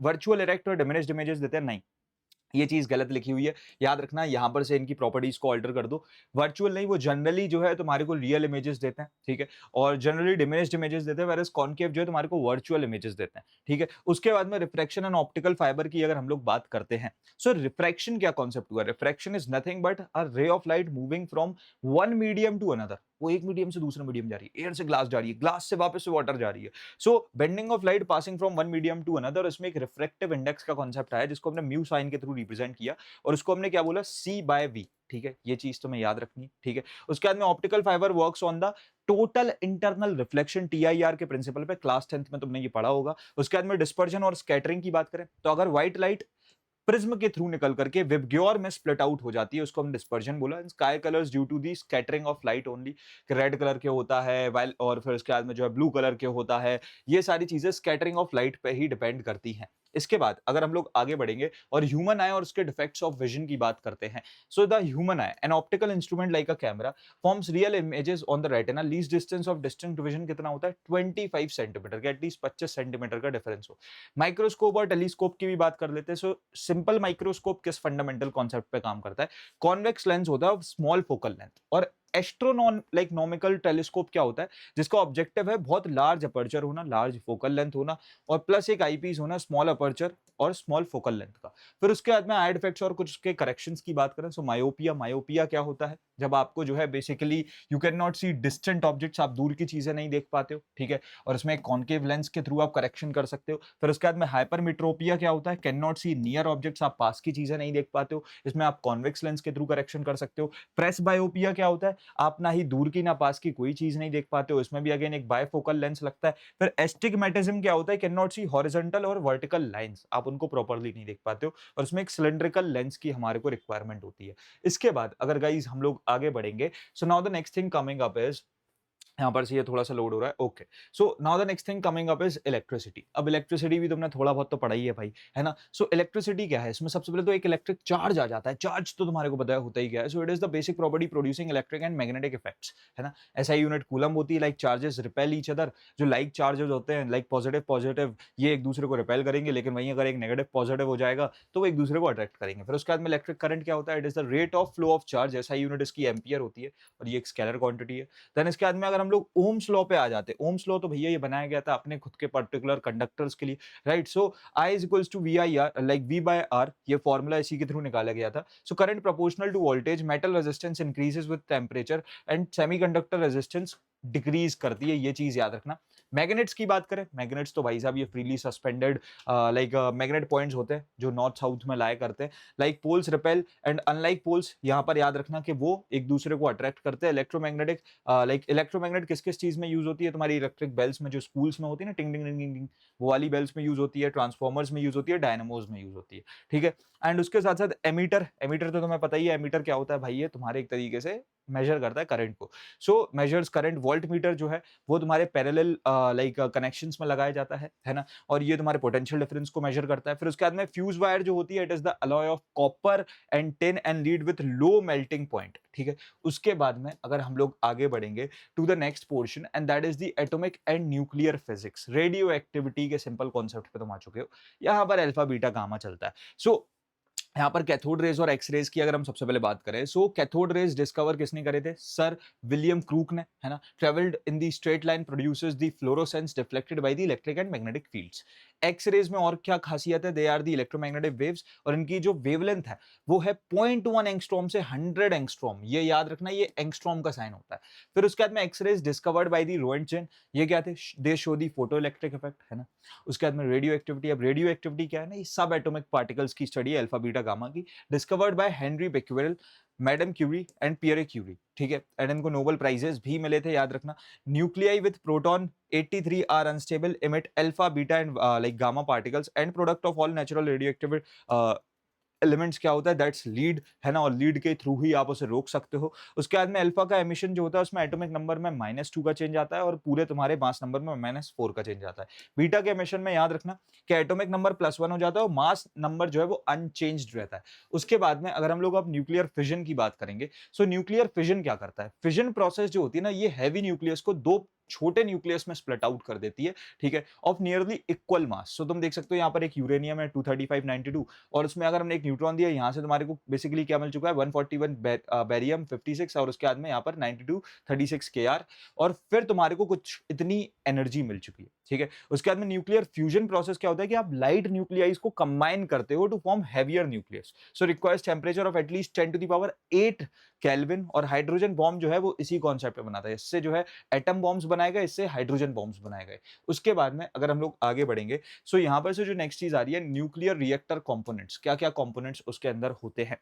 वर्चुअल इरेक्ट और डिमिनिश्ड इमेजेस देते हैं, नहीं, ये चीज गलत लिखी हुई है, याद रखना। यहां पर से इनकी प्रॉपर्टीज को ऑल्टर कर दो। वर्चुअल नहीं, वो जनरली जो है तुम्हारे को रियल इमेजेस देते हैं, ठीक है, और जनरली डिमिनिश्ड इमेजेस देते हैं, वेरएस कॉनकेव जो है तुम्हारे को वर्चुअल इमेजेस देते हैं, ठीक है। उसके बाद में रिफ्रैक्शन एंड ऑप्टिकल फाइबर की अगर हम लोग बात करते हैं, सो रिफ्रैक्शन क्या कॉन्सेप्ट हुआ, refraction is nothing but a ray of light moving from one medium to another. वो एक मीडियम से दूसरे मीडियम जा रही है, एयर से ग्लास जा रही है, ग्लास से वापस से वाटर जा रही है। So bending of light passing from one medium to another, इसमें एक रिफ्रैक्टिव इंडेक्स का कॉन्सेप्ट आया जिसको हमने म्यू साइन के थ्रू रिप्रेजेंट किया, और उसको हमने क्या बोला, C/V, ठीक है। ये चीज तुम्हें याद रखनी है, ठीक है। उसके बाद में optical fibre works on the total internal reflection, TIR के प्रिंसिपल पे, क्लास 10th में तुमने ये पढ़ा होगा। उसके बाद में डिस्पर्जन और स्कैटरिंग की बात करें तो अगर व्हाइट लाइट प्रिज्म के थ्रू निकल करके विबग्योर में स्प्लिट आउट हो जाती है, उसको हम डिस्पर्जन बोला। Sky colours due to the scattering of light only, red colour के होता है वाइल, और फिर उसके बाद में जो है ब्लू कलर के होता है। ये सारी चीजें स्कैटरिंग ऑफ लाइट पे ही डिपेंड करती हैं। इसके बाद अगर हम लोग आगे बढ़ेंगे और ह्यूमन आई और उसके डिफेक्ट्स ऑफ विजन की बात करते हैं, so the human I an optical instrument like a camera forms real images on the retina. Least distance of distinct vision कितना होता है, 25 सेंटीमीटर के, एटलीस्ट 25 सेंटीमीटर का डिफरेंस हो। माइक्रोस्कोप और टेलीस्कोप की भी बात कर लेते हैं। सो सिंपल माइक्रोस्कोप किस फंडामेंटल कॉन्सेप्ट पे काम करता है, कॉन्वेक्स लेंस होता है, स्मॉल फोकल लेंथ। और एस्ट्रोनॉमिकल टेलीस्कोप क्या होता है, जिसका ऑब्जेक्टिव है बहुत लार्ज अपर्चर होना, लार्ज फोकल लेंथ होना, और प्लस एक आईपीस होना, स्मॉल अपर्चर और स्मॉल फोकल लेंथ का। फिर उसके बाद में आई डिफेक्ट्स और कुछ के करेक्शंस की बात करें, सो मायोपिया, मायोपिया क्या होता है, जब आपको जो है basically you can not see distant objects, आप दूर की चीजें नहीं देख पाते हो, ठीक है, और इसमें एक कॉनकेव लेंस के थ्रू आप करेक्शन कर सकते हो। फिर उसके बाद में हाइपरमेट्रोपिया क्या होता है, can not see near objects, आप पास की चीजें नहीं देख पाते हो, इसमें आप कॉन्वेक्स लेंस के थ्रू करेक्शन कर सकते हो। प्रेस बायोपिया क्या होता है, आप ना ही दूर की ना पास की कोई चीज नहीं देख पाते हो, इसमें भी अगेन एक बायफोकल लेंस लगता है। फिर एस्टिग्मेटिज्म क्या होता है, कैन नॉट सी हॉरिजॉन्टल और वर्टिकल लाइंस, आप उनको प्रॉपर्ली नहीं देख पाते हो, और उसमें एक सिलेंड्रिकल लेंस की हमारे को रिक्वायरमेंट होती है। इसके बाद अगर गाइस हम लोग आगे बढ़ेंगे, so now the next thing coming up is, यहाँ पर से ये थोड़ा सा लोड हो रहा है, okay. So now the next thing coming up is electricity. अब इलेक्ट्रिसिटी भी तुमने थोड़ा बहुत तो पढ़ा ही है भाई, है ना। सो इलेक्ट्रिसिटी क्या है, इसमें सबसे पहले तो एक इलेक्ट्रिक चार्ज आ जाता है। चार्ज तो तुम्हारे को पता है होता ही क्या है, सो it is the basic property producing electric and magnetic effects, है ना। SI यूनिट कूलम होती है। Like charges repel each other, जो लाइक चार्जेस होते हैं, लाइक पॉजिटिव पॉजिटिव, ये एक दूसरे को रिपेल करेंगे, लेकिन वहीं अगर एक नेगेटिव पॉजिटिव हो जाएगा तो वो एक दूसरे को अट्रैक्ट करेंगे। फिर उसके बाद में इलेक्ट्रिक करंट क्या होता है, it is the rate of flow of charge. SI unit इसकी एम्पियर होती है, और ये एक स्केलर क्वांटिटी है। देन इसके बाद में अगर हम लोग ओम्स लॉ पे आ जाते हैं, ओम्स लॉ तो भैया ये बनाया गया था अपने खुद के पर्टिकुलर कंडक्टर्स के लिए, right. So I is equals to VIR, like V/R, ये फॉर्मूला इसी के थ्रू निकाला गया था। So current proportional to voltage, metal resistance increases with temperature and semiconductor resistance decrease करती है, ये चीज याद रखना। मैग्नेट्स की बात करें, मैग्नेट्स तो भाई साहब ये freely suspended like magnet points होते हैं जो नॉर्थ साउथ में लाया करते हैं। Like poles repel and unlike poles, यहाँ पर याद रखना कि वो एक दूसरे को अट्रैक्ट करते हैं। इलेक्ट्रोमैग्नेटिक, लाइक इलेक्ट्रोमैग्नेट किस किस चीज में यूज होती है, तुम्हारी इलेक्ट्रिक बेल्स में जो स्कूल्स में होती है ना, टिंग टिंग टिंग टिंग टिंग, वो वाली बेल्स में यूज होती है, ट्रांसफॉर्मर्स में यूज होती है, डायनामोज में यूज होती है, ठीक है। एंड उसके साथ साथ एमीटर, एमीटर तो तुम्हें पता ही है, एमीटर क्या होता है भाई, ये तुम्हारे एक तरीके से मेजर करता है करंट को। सो मेजर्स करंट। वोल्ट मीटर जो है वो तुम्हारे पैरेलल लाइक कनेक्शंस में लगाया जाता है ना, और ये तुम्हारे पोटेंशियल डिफरेंस को मेजर करता है। फिर उसके बाद में फ्यूज वायर जो होती है, it is the alloy of copper and tin and lead with low melting point, ठीक है। उसके बाद में अगर हम लोग आगे बढ़ेंगे to the next portion, and that is the atomic and nuclear physics. Radioactivity के सिंपल कॉन्सेप्ट पे तुम आ चुके हो, यहाँ पर अल्फा बीटा गामा चलता है। सो यहाँ पर कैथोड रेज और एक्स रेज की अगर हम सबसे पहले बात करें, सो कैथोड रेज डिस्कवर किसने करे थे, सर विलियम क्रूक ने, है ना। Travelled in the straight line, produces the fluorescence deflected by the electric and magnetic fields. X rays में और क्या खासियत है, they are the electromagnetic waves, और इनकी जो वेवलेंथ है वो है 0.1 एंगस्ट्रॉम से 100 एंगस्ट्रॉम। ये याद रखना, ये एंगस्ट्रॉम का साइन होता है। फिर उसके बाद में X rays discovered by the Roentgen, ये क्या थे, they show the photoelectric effect, है ना। उसके बाद में रेडियो एक्टिविटी, अब रेडियो एक्टिविटी क्या है ना, ये सब एटॉमिक पार्टिकल्स की स्टडी है, अल्फा बीटा गामा की, discovered by Henri Becquerel, madam Curie and Pierre Curie, ठीक है, एंड इनको नोबेल प्राइजेस भी मिले थे, याद रखना। Nuclei with proton 83 are unstable, emit alpha beta and like gamma particles and product of all natural radioactive elements क्या होता है, दैट्स लीड, है ना, और लीड के थ्रू ही आप उसे रोक सकते हो। उसके बाद में अल्फा का एमिशन जो होता है उसमें एटॉमिक नंबर में -2 का चेंज आता है और पूरे तुम्हारे मास नंबर में -4 का चेंज आता है। बीटा के एमिशन में याद रखना कि एटॉमिक नंबर +1 हो जाता है और मास नंबर जो है वो अनचेंज्ड रहता है। उसके बाद में अगर हम लोग अब न्यूक्लियर फिजन की बात करेंगे, सो न्यूक्लियर फिजन क्या करता है, फिजन प्रोसेस जो होती है ना, ये हैवी न्यूक्लियस को दो छोटे न्यूक्लियस में स्प्लिट आउट कर देती है, ठीक है, ऑफ नियरली इक्वल मास। सो तुम देख सकते हो यहाँ पर एक यूरेनियम है 23592 और उसमें अगर हमने एक न्यूट्रॉन दिया, यहाँ से तुम्हारे को बेसिकली क्या मिल चुका है, 141 बेरियम 56 और उसके बाद में यहाँ पर 92 36 Kr, और फिर तुम्हारे को कुछ इतनी एनर्जी मिल चुकी है, ठीक है। उसके बाद में न्यूक्लियर फ्यूजन प्रोसेस क्या होता है कि आप लाइट न्यूक्लियाइज को कंबाइन करते हो to form heavier nucleus, so requires temperature of at least 10⁸ kelvin, और हाइड्रोजन बॉम्ब जो है वो इसी कॉन्सेप्ट पे बनाता है, इससे जो है एटम बॉम्ब्स बनाए गए, इससे हाइड्रोजन बॉम्ब्स बनाए गए। उसके बाद में अगर हम लोग आगे बढ़ेंगे, सो यहां पर से जो नेक्स्ट चीज आ रही है, न्यूक्लियर रिएक्टर कंपोनेंट्स, क्या क्या कंपोनेंट्स उसके अंदर होते हैं।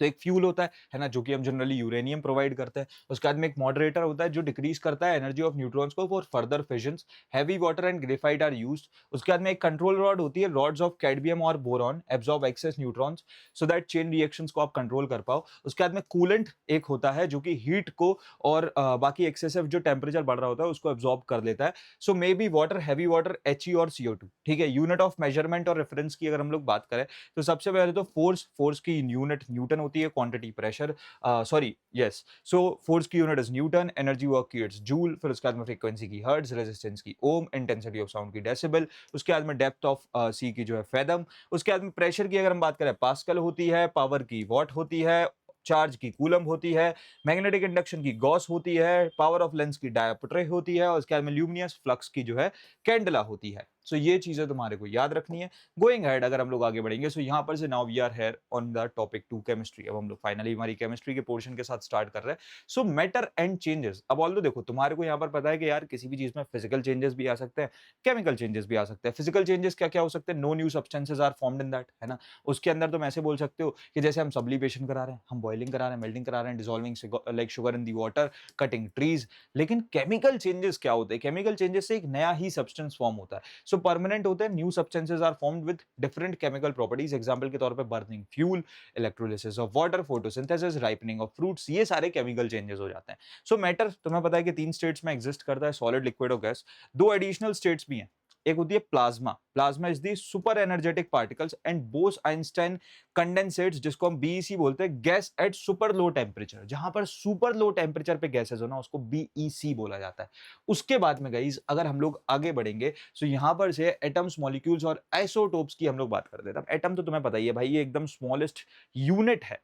तो एक फ्यूल होता है ना, जो कि हम जनरली यूरेनियम प्रोवाइड करते हैं। उसके बाद में एक मॉडरेटर होता है जो डिक्रीज करता है एनर्जी ऑफ न्यूट्रॉन्स को for further fissions. Heavy water and graphite are used. उसके बाद में एक कंट्रोल रॉड होती है, रॉड्स ऑफ कैडमियम और boron absorb excess neutrons so that chain reactions को आप कंट्रोल कर पाओ। उसके बाद में कूलेंट एक होता है जो कि हीट को और बाकी एक्सेसिव जो टेम्परेचर बढ़ रहा होता है उसको एब्जॉर्ब कर लेता है। So may be water, heavy water, He और CO2, ठीक है। यूनिट ऑफ मेजरमेंट और रेफरेंस की अगर हम लोग बात करें तो सबसे पहले तो फोर्स की यूनिट न्यूटन होती है, quantity pressure, sorry yes, so force की unit is newton, energy work की इट्स जूल, फिर उसके बाद में फ्रीक्वेंसी की हर्ट्ज, रेजिस्टेंस की ओम, इंटेंसिटी ऑफ साउंड की डेसिबल, उसके बाद में डेप्थ ऑफ सी की जो है फैदम, उसके बाद में प्रेशर की अगर हम बात करें पास्कल होती है, पावर की वॉट होती है, चार्ज की कूलम होती है, मैग्नेटिक इंडक्शन की गॉस होती है, पावर ऑफ लेंस की डायोप्ट्रे होती है, और उसके बाद में ल्यूमिनस फ्लक्स की जो है कैंडला होती है। सो ये चीजें तुम्हारे को याद रखनी है। गोइंग हेड अगर हम लोग आगे बढ़ेंगे, सो यहाँ पर से now we are here on the topic 2 chemistry. अब हम लोग फाइनली हमारी केमिस्ट्री के पोर्शन के साथ स्टार्ट कर रहे हैं। सो मैटर एंड चेंजेस, अब ऑल्दो देखो तुम्हारे को यहाँ पर पता है कि यार किसी भी चीज में फिजिकल चेंजेस भी आ सकते हैं, केमिकल चेंजेस भी आ सकते हैं। फिजिकल चेंजेस क्या क्या हो सकते हैं, no new substances are formed in that, है ना। उसके अंदर तुम ऐसे बोल सकते हो कि जैसे हम सब्लिमेशन करा रहे हैं, हम बॉइलिंग करा रहे हैं, मेल्टिंग करा रहे हैं, dissolving like sugar in the water, cutting trees. लेकिन केमिकल चेंजेस क्या होते हैं, केमिकल चेंजेस से एक नया ही सब्सटेंस फॉर्म होता है। सो परमानेंट होते हैं, new substances are formed with different chemical properties. Example के तौर पे burning fuel, electrolysis of water, photosynthesis, ripening of fruits, ये सारे केमिकल चेंजेस हो जाते हैं। सो मैटर तुम्हें पता है कि 3 स्टेट्स में एग्जिस्ट करता है, सॉलिड, लिक्विड और गैस। 2 एडिशनल स्टेट्स भी हैं, एक होती है plasma. Plasma is the super energetic particles and Bose Einstein condensates, जिसको हम बीईसी बोलते हैं, gas at super low temperature. जहां पर सुपर लो टेम्परेचर पे गैसेस हो ना, उसको बीईसी बोला जाता है। उसके बाद में गाइस अगर हम लोग आगे बढ़ेंगे, सो यहां पर से एटम्स, मॉलिक्यूल्स और आइसोटोप्स की हम लोग बात करते हैं। एटम तो तुम्हें पता ही है भाई, ये एकदम स्मॉलेस्ट यूनिट है,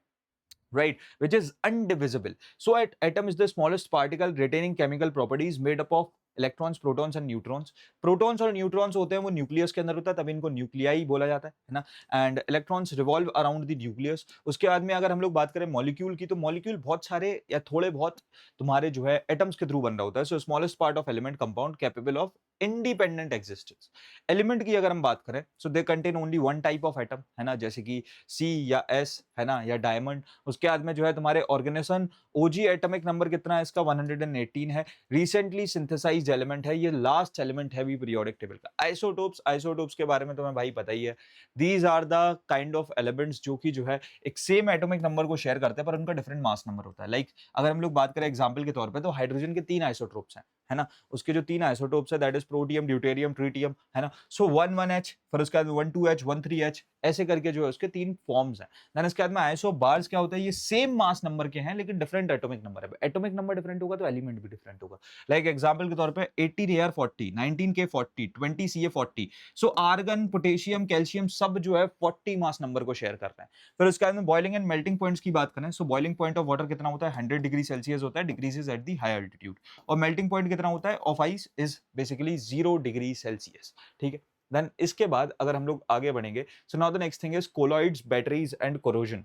right, which is indivisible. So atom is the smallest particle retaining chemical properties made up of electrons, protons and neutrons. Protons और न्यूट्रॉन्स होते हैं वो न्यूक्लियस के अंदर होता है, तभी इनको न्यूक्लियाई बोला जाता है ना। And electrons revolve around the nucleus. उसके बाद में अगर हम लोग बात करें मॉलिक्यूल की, तो मॉलिक्यूल बहुत सारे या थोड़े बहुत तुम्हारे जो है एटम्स के थ्रू बन रहा होता है। So smallest part of element compound capable of independent existence. Element की अगर हम बात करें, so they contain only one type of atom, है ना, जैसे कि सी या एस, है ना, या डायमंड। उसके बाद में जो है तुम्हारे ऑर्गेनिज्म, ओजी एटॉमिक नंबर कितना है इसका, 118 है। रिसेंटली सिंथेसाइज्ड एलिमेंट है, ये लास्ट एलिमेंट है भी पीरियोडिक टेबल का। आइसोटोप्स, आइसोटोप्स के बारे में तुम्हें भाई पता ही है। These are the kind of elements जो कि जो है एक सेम एटॉमिक नंबर को शेयर करते हैं पर उनका डिफरेंट मास नंबर होता है। लाइक अगर हम लोग बात करें एग्जांपल के तौर पे, तो हाइड्रोजन के 3 आइसोटोप्स हैं, है ना। उसके जो 3 आइसोटोप्स है, that is protium, deuterium, tritium, है ना। सो 1,1H, फिर उसके बाद 1,2H, 1,3H, ऐसे करके जो है उसके 3 फॉर्म्स हैं। देन इसके बाद में आइसो बार्स क्या होता है, ये सेम मास नंबर के हैं लेकिन डिफरेंट एटॉमिक नंबर है। एटॉमिक नंबर डिफरेंट होगा तो एलिमेंट भी डिफरेंट होगा। लाइक एग्जांपल के तौर पे 80 Ar 40, 19K 40, 20 Ca 40। सो आर्गन, पोटेशियम, कैल्शियम सब जो है 40 मास नंबर को शेयर कर रहे हैं। फिर उसके बाद में बॉइलिंग एंड मेल्टिंग पॉइंट्स की बात करें, सो बॉइलिंग पॉइंट ऑफ वाटर कितना होता है, 100 डिग्री सेल्सियस होता है, decreases at the high altitude. और मेल्टिंग पॉइंट कितना होता है of ice is basically 0 degree Celsius, ठीक है। देन इसके बाद अगर हम लोग आगे बढ़ेंगे, so now the next thing is colloids, batteries and corrosion.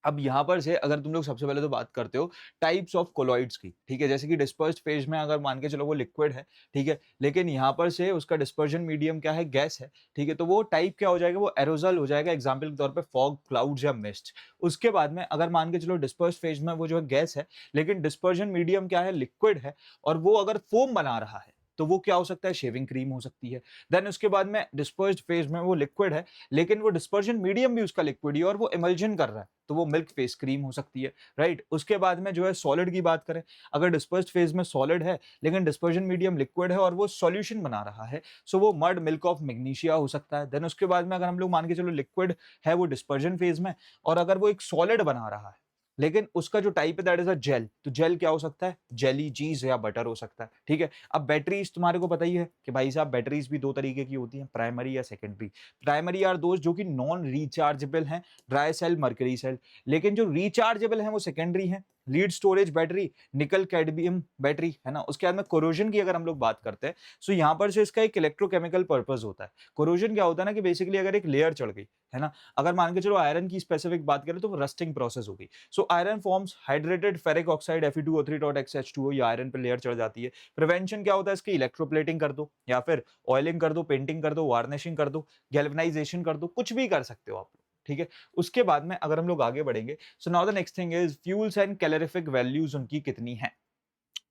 अब यहाँ पर से अगर तुम लोग सबसे पहले तो बात करते हो टाइप्स ऑफ कोलॉइड्स की, ठीक है, जैसे कि डिस्पर्स्ड फेज में अगर मान के चलो वो लिक्विड है, ठीक है, लेकिन यहाँ पर से उसका डिस्पर्जन मीडियम क्या है, गैस है, ठीक है, तो वो टाइप क्या हो जाएगा, वो एरोजल हो जाएगा, एग्जाम्पल के तौर पे फॉग, क्लाउड्स या मिस्ट। उसके बाद में अगर मान के चलो डिस्पर्स्ड फेज में वो जो है गैस है, लेकिन डिस्पर्जन मीडियम क्या है, लिक्विड है, और वो अगर फोम बना रहा है तो वो क्या हो सकता है, शेविंग क्रीम हो सकती है। देन उसके बाद में डिस्पर्स्ड फेज में वो लिक्विड है, लेकिन वो डिस्पर्जन मीडियम भी उसका लिक्विड ही है और वो इमल्जन कर रहा है, तो वो मिल्क फेस क्रीम हो सकती है, राइट। उसके बाद में जो है सॉलिड की बात करें, अगर डिस्पर्स्ड फेज में सॉलिड है लेकिन डिस्पर्जन मीडियम लिक्विड है और वो सॉल्यूशन बना रहा है, सो वो मड मिल्क ऑफ मैग्नीशिया हो सकता है। देन उसके बाद में अगर हम लोग मान के चलो लिक्विड है वो डिस्पर्जन फेज में, और अगर वो एक सॉलिड बना रहा है लेकिन उसका जो टाइप है दैट इज अ जेल, तो जेल क्या हो सकता है, जेली, चीज या बटर हो सकता है, ठीक है। अब बैटरीज तुम्हारे को पता ही है कि भाई साहब बैटरीज भी दो तरीके की होती हैं, प्राइमरी या सेकेंडरी। प्राइमरी आर दोस्त जो कि नॉन रिचार्जेबल हैं, ड्राई सेल, मर्करी सेल, लेकिन जो रिचार्जेबल हैं वो सेकेंडरी हैं, लीड स्टोरेज बैटरी, निकल कैडमियम बैटरी, है ना। उसके बाद में कोरोजन की अगर हम लोग बात करते हैं, सो यहाँ पर से इसका एक इलेक्ट्रोकेमिकल पर्पस होता है। कोरोजन क्या होता है ना कि बेसिकली अगर एक लेयर चढ़ गई, है ना, अगर मान के चलो आयरन की स्पेसिफिक बात करें तो रस्टिंग प्रोसेस होगी। So iron forms hydrated ferric oxide Fe2O3.XH2O, ये आयरन पर लेयर चढ़ जाती है। प्रिवेंशन क्या होता है इसकी, इलेक्ट्रोप्लेटिंग कर दो या फिर ऑयलिंग कर दो, पेंटिंग कर दो, वार्निशिंग कर दो, गैल्वेनाइजेशन कर दो, कुछ भी कर सकते हो आप लोग, ठीक है। उसके बाद में अगर हम लोग आगे बढ़ेंगे, so now the next thing is fuels and calorific values उनकी कितनी है।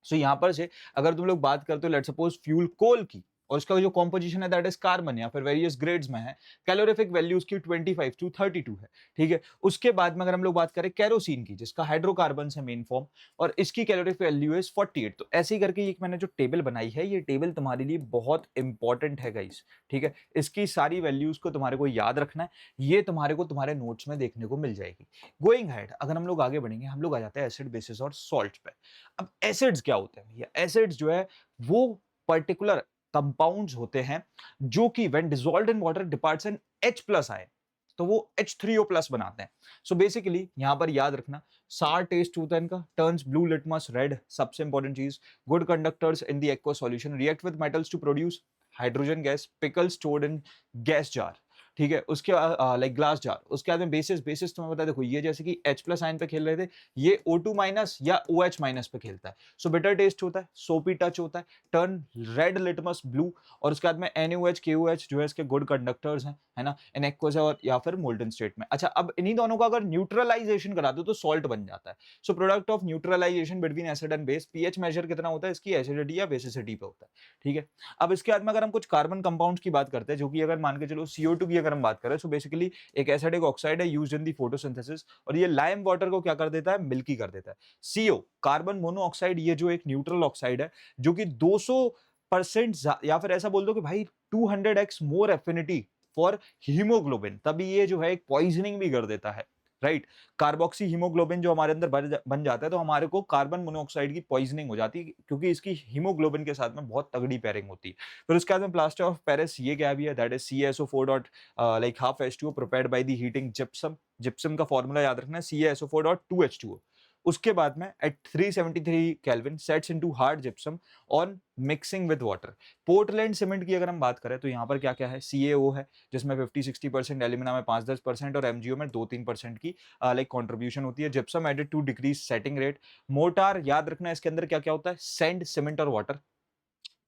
सो यहाँ पर से अगर तुम लोग बात करते हो लेट्स सपोज फ्यूल कोल की, और उसका जो कॉम्पोजिशन है दैट इज कार्बन या फिर वेरियस ग्रेड्स में है, कैलोरीफिक वैल्यू उसकी 25 टू 32 है, ठीक है। उसके बाद में अगर हम लोग बात करें केरोसिन की, जिसका हाइड्रोकार्बन है मेन फॉर्म, और इसकी कैलोरीफिक वैल्यू इज 48। तो ऐसे ही करके एक मैंने जो टेबल बनाई है, ये टेबल तुम्हारे लिए बहुत इंपॉर्टेंट है गाइस, ठीक है। इसकी सारी वैल्यूज को तुम्हारे को याद रखना है, ये तुम्हारे को तुम्हारे नोट्स में देखने को मिल जाएगी। गोइंग हेड अगर हम लोग आगे बढ़ेंगे, हम लोग आ जाते हैं एसिड, बेसिस और सॉल्ट पे। अब एसिड्स क्या होते हैं भैया, एसिड्स जो है वो पर्टिकुलर कंपाउंड्स होते हैं जो कि when dissolved in water departs in H+ ion, तो वो H3O+ बनाते हैं। सो बेसिकली यहां पर याद रखना, सार टेस्ट होता है इनका, टर्न्स ब्लू लिटमस रेड, सबसे इंपॉर्टेंट चीज, good conductors in the aqua solution, react with metals to produce hydrogen gas, pickle stored in gas jar, ठीक है। उसके लाइक ग्लास जार। उसके बाद में बेसिस, बेसिस तुम्हें पता है, देखो ये जैसे कि H+ आयन पे खेल रहे थे, ये O2- या OH- पे खेलता है। सो बिटर टेस्ट होता है, सोपी टच होता है, टर्न रेड लिटमस ब्लू, और उसके बाद में NaOH, KOH जो है इसके गुड कंडक्टर्स हैं, है ना, इन एक्वस और या फिर मोल्टन स्टेट में। अच्छा, अब इन्हीं दोनों का अगर न्यूट्रलाइजेशन करा दो तो सॉल्ट बन जाता है। So product of neutralisation between acid and base, pH measure कितना होता है इसकी, एसिडिटी या बेसिसिटी पे होता है, ठीक है। अब इसके बाद में अगर हम कुछ कार्बन कंपाउंड्स की बात करते हैं, जो कि अगर मान के चलो CO2 की अगर हम बात करें, सो बेसिकली एक एसिडिक ऑक्साइड है यूज्ड इन दी फोटोसिंथेसिस, और ये लाइम वाटर को क्या कर देता है, मिल्की कर देता है। CO कार्बन मोनोऑक्साइड, ये जो एक न्यूट्रल ऑक्साइड है, जो कि 200% या फिर ऐसा बोल दो कि भाई 200x more affinity for haemoglobin, तभी ये जो है एक पॉइजनिंग भी कर देता है, राइट। कार्बोक्सी हीमोग्लोबिन जो हमारे अंदर बन जाता है, तो हमारे को कार्बन मोनोऑक्साइड की पॉइजनिंग हो जाती है, क्योंकि इसकी हीमोग्लोबिन के साथ में बहुत तगड़ी पेयरिंग होती है। फिर उसके बाद में प्लास्टर ऑफ पेरिस, ये क्या भी है, that is CaSO4 dot like half H2O prepared by the heating gypsum. Gypsum का फॉर्मूला याद रखना है, CaSO4 डॉट 2H2O। उसके बाद में at 373 kelvin sets into hard gypsum on mixing with water. Portland cement की अगर हम बात करें, तो यहाँ पर क्या क्या है, CaO है जिसमें 50-60%, एल्यूमिना में 5-10%, और MgO में 2-3% की लाइक कंट्रीब्यूशन होती है। Gypsum added to decrease setting rate. Mortar याद रखना है, इसके अंदर क्या क्या होता है, सैंड, सीमेंट और वाटर।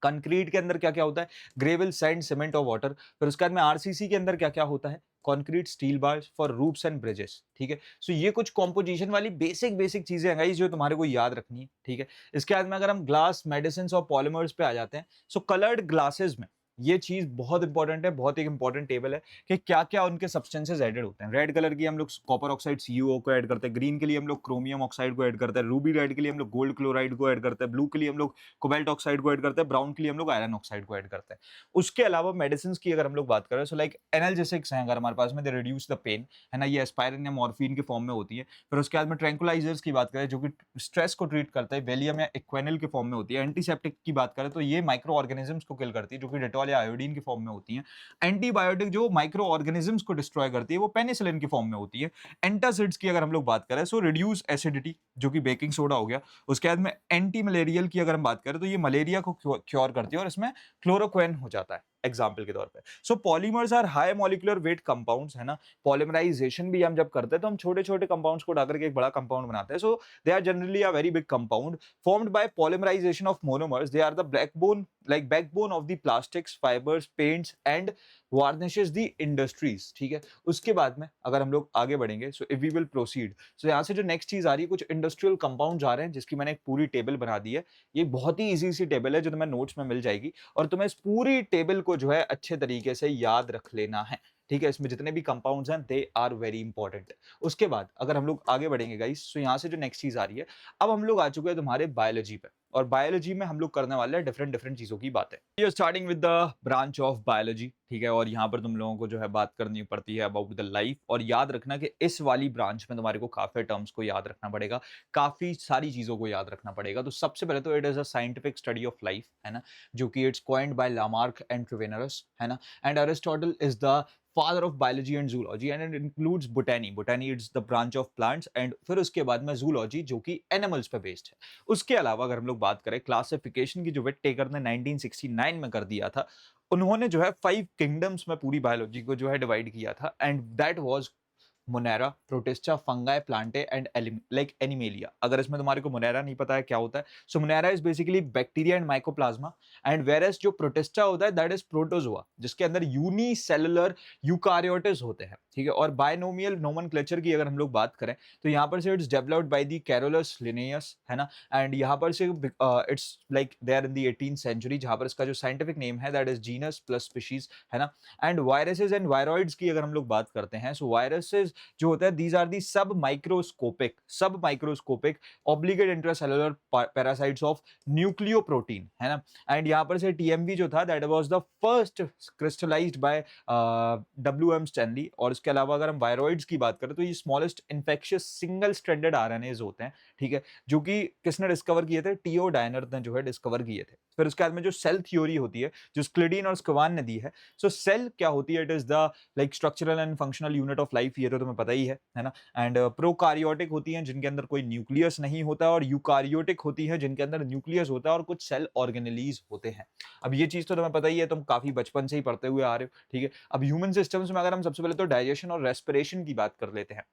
कंक्रीट के अंदर क्या क्या होता है, ग्रेवल, सैंड, सीमेंट और वाटर। फिर उसके बाद में RCC के अंदर क्या क्या होता है, concrete, steel bars for roofs and bridges, ठीक है। सो ये कुछ कॉम्पोजिशन वाली बेसिक बेसिक चीजें हैं गाइस जो तुम्हारे को याद रखनी है, ठीक है। इसके बाद में अगर हम ग्लास, मेडिसिन और पॉलीमर्स पे आ जाते हैं, सो कलर्ड ग्लासेस में ये चीज बहुत इंपॉर्टेंट है, बहुत एक इंपॉर्टेंट टेबल है कि क्या क्या उनके सब्सटेंसेस एडेड होते हैं। रेड कलर की हम लोग कॉपर ऑक्साइड CuO को ऐड करते हैं, ग्रीन के लिए हम लोग क्रोमियम ऑक्साइड को ऐड करते हैं, रूबी रेड के लिए हम लोग गोल्ड क्लोराइड को ऐड करते हैं, ब्लू के लिए हम लोग कोबाल्ट ऑक्साइड को ऐड करते हैं, ब्राउन के लिए हम लोग आयरन ऑक्साइड को ऐड करते हैं। उसके अलावा मेडिसिन की अगर हम लोग बात करें, सो लाइक एनाल्जेसिक्स हैं अगर हमारे पास में, दे रिड्यूस द पेन, है ना, ये एस्पायरिन या मॉर्फिन के फॉर्म में होती है। फिर उसके बाद में ट्रैंकुलाइजर्स की बात करें जो कि स्ट्रेस को ट्रीट करता है, वेलियम या इक्वेनिल के फॉर्म में होती है। एंटीसेप्टिक की बात करें तो ये माइक्रो ऑर्गेनिजम्स को किल करती है, जो कि डेटॉल या आयोडीन के फॉर्म में होती है। एंटीबायोटिक जो माइक्रो ऑर्गेनिजम्स को डिस्ट्रॉय करती है, वो पेनिसिलिन के फॉर्म में होती है। एंटासिड्स की अगर हम लोग बात करें, सो रिड्यूस एसिडिटी, जो कि बेकिंग सोडा हो गया। उसके बाद में एंटी मलेरियल की अगर हम बात करें, तो ये मलेरिया को क्योर करती है, और इसमें क्लोरोक्विन हो जाता है एग्जाम्पल के तौर पे। So polymers are high molecular weight compounds, है ना। पॉलीमराइजेशन भी हम जब करते हैं तो हम छोटे छोटे कंपाउंड्स को डालकर के एक बड़ा कंपाउंड बनाते हैं। So they are generally a very big compound formed by polymerization of monomers. They are the backbone of the plastics, fibers, paints and varnishes the industries. ठीक है, उसके बाद में अगर हम लोग आगे बढ़ेंगे, so if we will proceed, so यहाँ से जो नेक्स्ट चीज आ रही है, कुछ इंडस्ट्रियल कंपाउंड्स आ रहे हैं जिसकी मैंने एक पूरी टेबल बना दी है। ये बहुत ही इजी सी टेबल है जो तुम्हें नोट्स में मिल जाएगी और तुम्हें इस पूरी टेबल को जो है अच्छे तरीके से याद रख लेना है। ठीक है, इसमें जितने भी कंपाउंड्स हैं दे आर वेरी इंपॉर्टेंट। उसके बाद अगर हम लोग आगे बढ़ेंगे गाइस, सो यहाँ से जो नेक्स्ट चीज आ रही है, अब हम लोग आ चुके हैं तुम्हारे बायोलॉजी पे और बायोलॉजी में हम लोग करने वाले हैं डिफरेंट डिफरेंट चीजों की बातें। ये starting with the branch of biology, ठीक है, और यहाँ पर तुम लोगों को जो है बात करनी पड़ती है अबाउट द लाइफ। और याद रखना कि इस वाली ब्रांच में तुम्हारे को काफी टर्म्स को याद रखना पड़ेगा, काफी सारी चीजों को याद रखना पड़ेगा। तो सबसे पहले तो it is a scientific study of life, है ना, जो कि it's coined by Lamarck and Treviranus, है ना, and Aristotle is the father of biology and zoology and it includes botany. Botany is the branch of plants and फिर उसके बाद में zoology जो कि animals पे based है। उसके अलावा अगर हम लोग बात करें क्लासिफिकेशन की, जो विटेकर ने 1969 में कर दिया था, उन्होंने जो है 5 किंगडम्स में पूरी बायोलॉजी को जो है डिवाइड किया था and that was Monera, protista, fungi, Plantae and animalia. अगर इसमें तुम्हारे को मोनेरा नहीं पता है क्या होता है, so Monera is basically bacteria and mycoplasma and virus जो प्रोटिस्टा होता है दैट इज प्रोटोजोआ, जिसके अंदर यूनिसेलुलर यूकारियोट्स होते हैं। ठीक है, और बायनोमियल नोमेनक्लेचर की अगर हम लोग बात करें तो यहाँ पर से it's developed by the Carolus Linnaeus, है ना, एंड यहाँ पर से it's like there in the 18th century, जहाँ पर इसका जो साइंटिफिक नेम है that is genus plus species, है ना। एंड वायरसेस एंड वायरॉइड्स की अगर हम लोग बात करते हैं, सो वायरसेस जो होता है these are the submicroscopic obligate intracellular parasites of nucleoprotein, है ना। एंड यहाँ पर से टीएमवी जो था that was the first crystallised by WM Stanley. और इसके अलावा अगर हम वायरॉइड्स की बात करें तो ये smallest infectious single stranded RNase होते हैं। ठीक है, जो कि किसने डिस्कवर किए थे, टीओ डायनर ने जो है डिस्कवर किए थे। फिर उसके बाद में जो सेल थ्योरी होती है जो स्क्लिडीन और स्क्वान ने दी है, सो सेल क्या होती है, it is the like structural and functional unit of life, ये तो तुम्हें पता ही है ना। एंड प्रोकारियोटिक होती हैं जिनके अंदर कोई न्यूक्लियस नहीं होता और यूकारियोटिक होती है जिनके अंदर न्यूक्लियस होता है और कुछ सेल ऑर्गेनेलीज होते हैं। अब ये चीज तो तुम्हें पता ही है, तुम काफी बचपन से ही पढ़ते हुए आ रहे हो। ठीक है, अब ह्यूमन सिस्टम्स में अगर हम सबसे पहले तो डाइजेशन और रेस्पिरेशन की बात कर लेते हैं,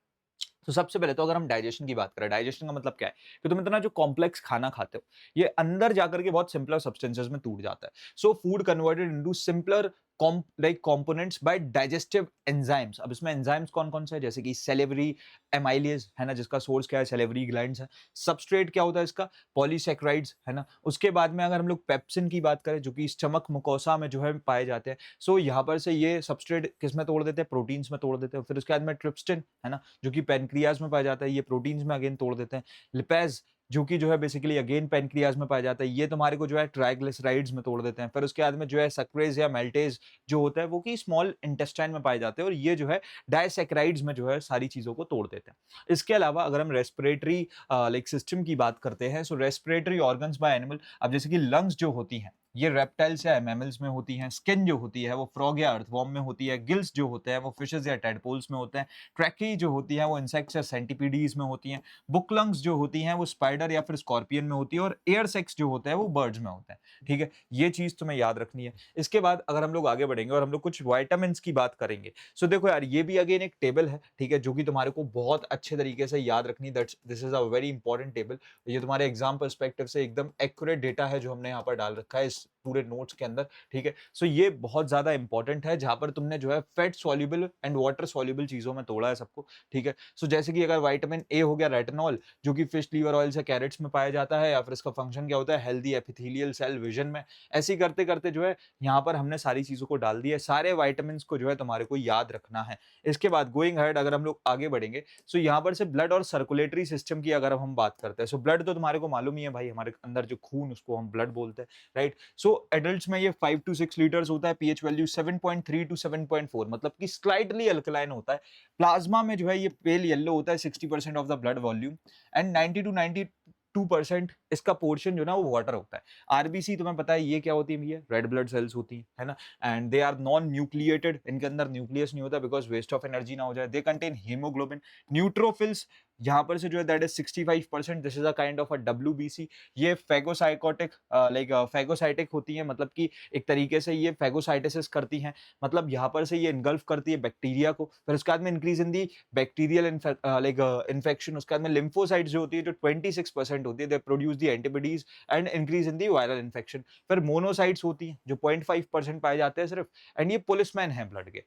तो सबसे पहले तो अगर हम डाइजेशन की बात करें, डाइजेशन का मतलब क्या है कि तुम इतना जो कॉम्प्लेक्स खाना खाते हो ये अंदर जाकर के बहुत सिंपलर सब्सटेंसेस में टूट जाता है। So food converted into simpler components by digestive enzymes. अब इसमें एंजाइम्स कौन कौन से है, जैसे कि सेलेवरी एमाइलेज, है ना, जिसका सोर्स क्या है, सेलेवरी ग्लैंड्स है। सबस्ट्रेट क्या होता है इसका, पॉलीसैकेराइड्स, है ना। उसके बाद में अगर हम लोग पेप्सिन की बात करें जो कि स्टमक मुकोसा में जो है पाए जाते हैं, सो यहाँ पर से ये सबस्ट्रेट किस में तोड़ देते हैं, प्रोटीन्स में तोड़ देते हैं। फिर उसके बाद में ट्रिप्सिन, है ना, जो कि पैनक्रियाज में पाया जाता है, ये प्रोटीन्स में अगेन तोड़ देते हैं। लिपेज जो कि जो है बेसिकली अगेन पैनक्रियाज में पाया जाता है, ये तुम्हारे को जो है ट्राइग्लिसराइड्स में तोड़ देते हैं। फिर उसके बाद में जो है सक्रेज या मेल्टेज जो होता है वो कि स्मॉल इंटेस्टाइन में पाए जाते हैं और ये जो है डाइसैकेराइड्स में जो है सारी चीजों को तोड़ देते हैं। इसके अलावा अगर हम रेस्पिरेटरी लाइक सिस्टम की बात करते हैं, सो रेस्पिरेटरी ऑर्गन्स बाय एनिमल, अब जैसे कि लंग्स जो होती हैं ये रेप्टाइल्स या मैमल्स में होती हैं, स्किन जो होती है वो फ्रॉग या अर्थवॉर्म में होती है, गिल्स जो होते हैं वो फिशेस या टेडपोल्स में होते हैं, ट्रैकी जो होती है वो इंसेक्ट्स या सेंटिपीडीज में होती हैं, बुक लंग्स जो होती हैं वो स्पाइडर या फिर स्कॉर्पियन में होती है और एयर सेक्स जो होता है वो बर्ड्स में होता है। ठीक है, ये चीज तुम्हें याद रखनी है। इसके बाद अगर हम लोग आगे बढ़ेंगे और हम लोग कुछ वाइटामिन की बात करेंगे, सो देखो यार ये भी अगेन एक टेबल है, ठीक है, जो कि तुम्हारे को बहुत अच्छे तरीके से याद रखनी, that's this is a very important table. ये तुम्हारे एग्जाम पर्सपेक्टिव से एकदम एक्यूरेट डेटा है जो हमने यहाँ पर डाल रखा है इस पूरे नोट्स के अंदर। ठीक है, सो ये बहुत ज्यादा इंपॉर्टेंट है जहां पर तुमने जो है fat soluble and water soluble चीजों में तोड़ा है सबको। ठीक है, सो जैसे कि अगर विटामिन ए हो गया रेटिनॉल जो कि फिश लीवर ऑयल से कैरेट्स में पाया जाता है, या फिर इसका फंक्शन क्या होता है, हेल्दी एपिथेलियल सेल विजन में। ऐसे ही करते करते जो है यहाँ पर हमने सारी चीजों को डाल दिया, सारे वाइटामिन को जो है तुम्हारे को याद रखना है। इसके बाद गोइंग अहेड अगर हम लोग आगे बढ़ेंगे, सो यहाँ पर से ब्लड और सर्कुलेटरी सिस्टम की अगर हम बात करते हैं, सो ब्लड तो तुम्हारे को मालूम ही है भाई, हमारे अंदर जो खून उसको हम ब्लड बोलते हैं, राइट। सो एडल्ट्स में ये 5 to 6 लीटर्स होता है, पीएच वैल्यू 7.3 to 7.4, मतलब कि स्लाइटली अल्कलाइन होता है। प्लाज्मा में जो है ये पेल येलो होता है 60% of the blood volume and 90 to 92% इसका पोर्शन जो ना वो वाटर होता है। आरबीसी तुम्हें पता है ये क्या होती है भैया, रेड ब्लड सेल्स होती है ना, and they are non nucleated, इनके अंदर न्यूक्लियस नहीं होता बिकॉज वेस्ट ऑफ एनर्जी ना हो जाए। दे कंटेन हीमोग्लोबिन, न्यूट्रोफिल्स यहाँ पर से जो है that is 65%, this is a kind of a WBC। ये फेगोसाइकोटिक लाइक फेगोसाइटिक होती है, मतलब कि एक तरीके से ये फेगोसाइटोसिस करती हैं, मतलब यहाँ पर से ये इनगल्फ करती है बैक्टीरिया को। फिर उसके बाद में increase in the bacterial like infection. उसके बाद में लिम्फोसाइट्स जो होती है, जो 26% होती है, they produce the antibodies and increase in the viral infection. फिर मोनोसाइट्स होती हैं जो 0.5% पाए जाते हैं सिर्फ, एंड ये पुलिसमैन है ब्लड के।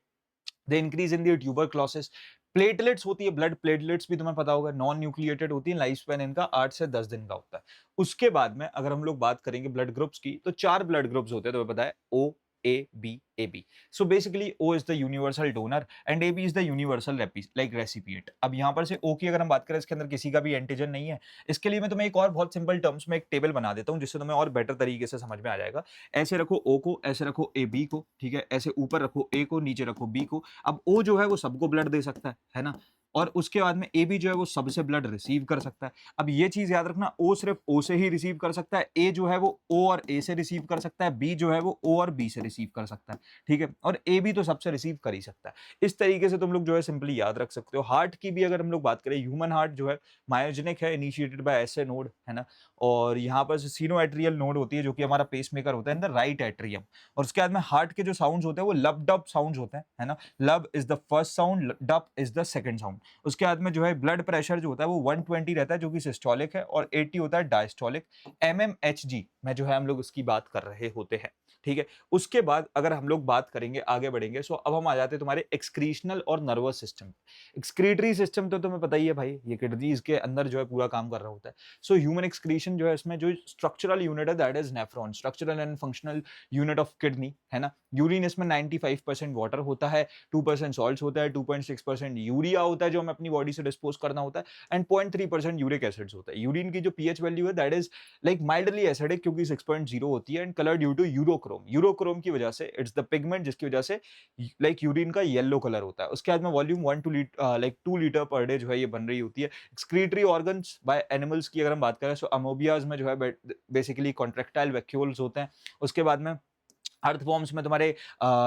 They increase in the tuberculosis. Platelets होती है, ब्लड प्लेटलेट्स भी तुम्हें पता होगा, नॉन न्यूक्लिएटेड होती है, लाइफ स्पैन इनका 8 से 10 दिन का होता है। उसके बाद में अगर हम लोग बात करेंगे ब्लड ग्रुप्स की, तो 4 ब्लड ग्रुप्स होते हैं, तुम्हें पता है, O, A, B, A B. So basically O is the universal donor and A B is the universal like recipient. अब यहाँ पर से ओ की अगर हम बात करें, इसके अंदर किसी का भी एंटीजन नहीं है। इसके लिए मैं तुम्हें एक और बहुत सिंपल टर्म्स में एक टेबल बना देता हूँ, जिससे तुम्हें और बेटर तरीके से समझ में आ जाएगा। ऐसे रखो ओ को, ऐसे रखो ए बी को, ठीक है, ऐसे ऊपर रखो ए को, नीचे रखो बी को। अब ओ जो है वो सबको ब्लड दे सकता है ना, और उसके बाद में ए बी जो है वो सबसे ब्लड रिसीव कर सकता है। अब ये चीज याद रखना, ओ सिर्फ ओ से ही रिसीव कर सकता है, ए जो है वो ओ और ए से रिसीव कर सकता है, बी जो है वो ओ और बी से रिसीव कर सकता है, ठीक है, और ए बी तो सबसे रिसीव कर ही सकता है। इस तरीके से तुम लोग जो है सिंपली याद रख सकते हो। हार्ट की भी अगर हम लोग बात करें, ह्यूमन हार्ट जो है मायोजेनिक है, इनिशिएटेड बाय एसए नोड, है ना, और यहाँ पर सीनोएट्रियल नोड होती है, जो कि हमारा पेसमेकर होता है इन द राइट एट्रियम। और उसके बाद में हार्ट के जो साउंड्स होते हैं वो लब डब साउंड्स होते हैं, है ना। लब is the first sound, dub is the second sound. उसके बाद में जो है ब्लड प्रेशर जो होता है वो 120 रहता है, जो कि सिस्टोलिक है, और 80 होता है डायस्टोलिक। MMHG में जो है हम लोग उसकी बात कर रहे होते हैं, ठीक है। उसके बाद अगर हम लोग बात करेंगे, आगे बढ़ेंगे, सो अब हम आ जाते हैं तुम्हारे एक्सक्रीशनल और नर्वस सिस्टम। एक्सक्रीटरी सिस्टम तो तुम्हें पता ही है भाई, ये किडनीज के अंदर जो है पूरा काम कर रहा होता है। सो ह्यूमन एक्सक्रीशन जो है, इसमें जो स्ट्रक्चरल यूनिट है that is nephron, structural and functional unit of kidney, है ना। यूरिन इसमें 95% वाटर होता है, 2% सॉल्ट्स होता है, 2.6% यूरिया होता है जो हमें अपनी बॉडी से डिस्पोज करना होता है, एंड 0.3% यूरिक एसिड्स होता है। यूरिन की जो पीएच वैल्यू है that is like mildly acidic, क्योंकि 6.0 होती है, and colour due to urochrome. Urochrome की वजह से, इट्स द पिगमेंट जिसकी वजह से लाइक यूरिन का येलो कलर होता है। उसके बाद में वॉल्यूम 2 लीटर पर डे जो है ये बन रही होती है। एक्सक्रीटरी ऑर्गन्स बाय एनिमल्स की अगर हम बात करें, सो अमोबियाज में जो है बेसिकली कॉन्ट्रेक्टाइल वैक्यूल्स होते हैं। उसके बाद में अर्थवॉर्म्स में तुम्हारे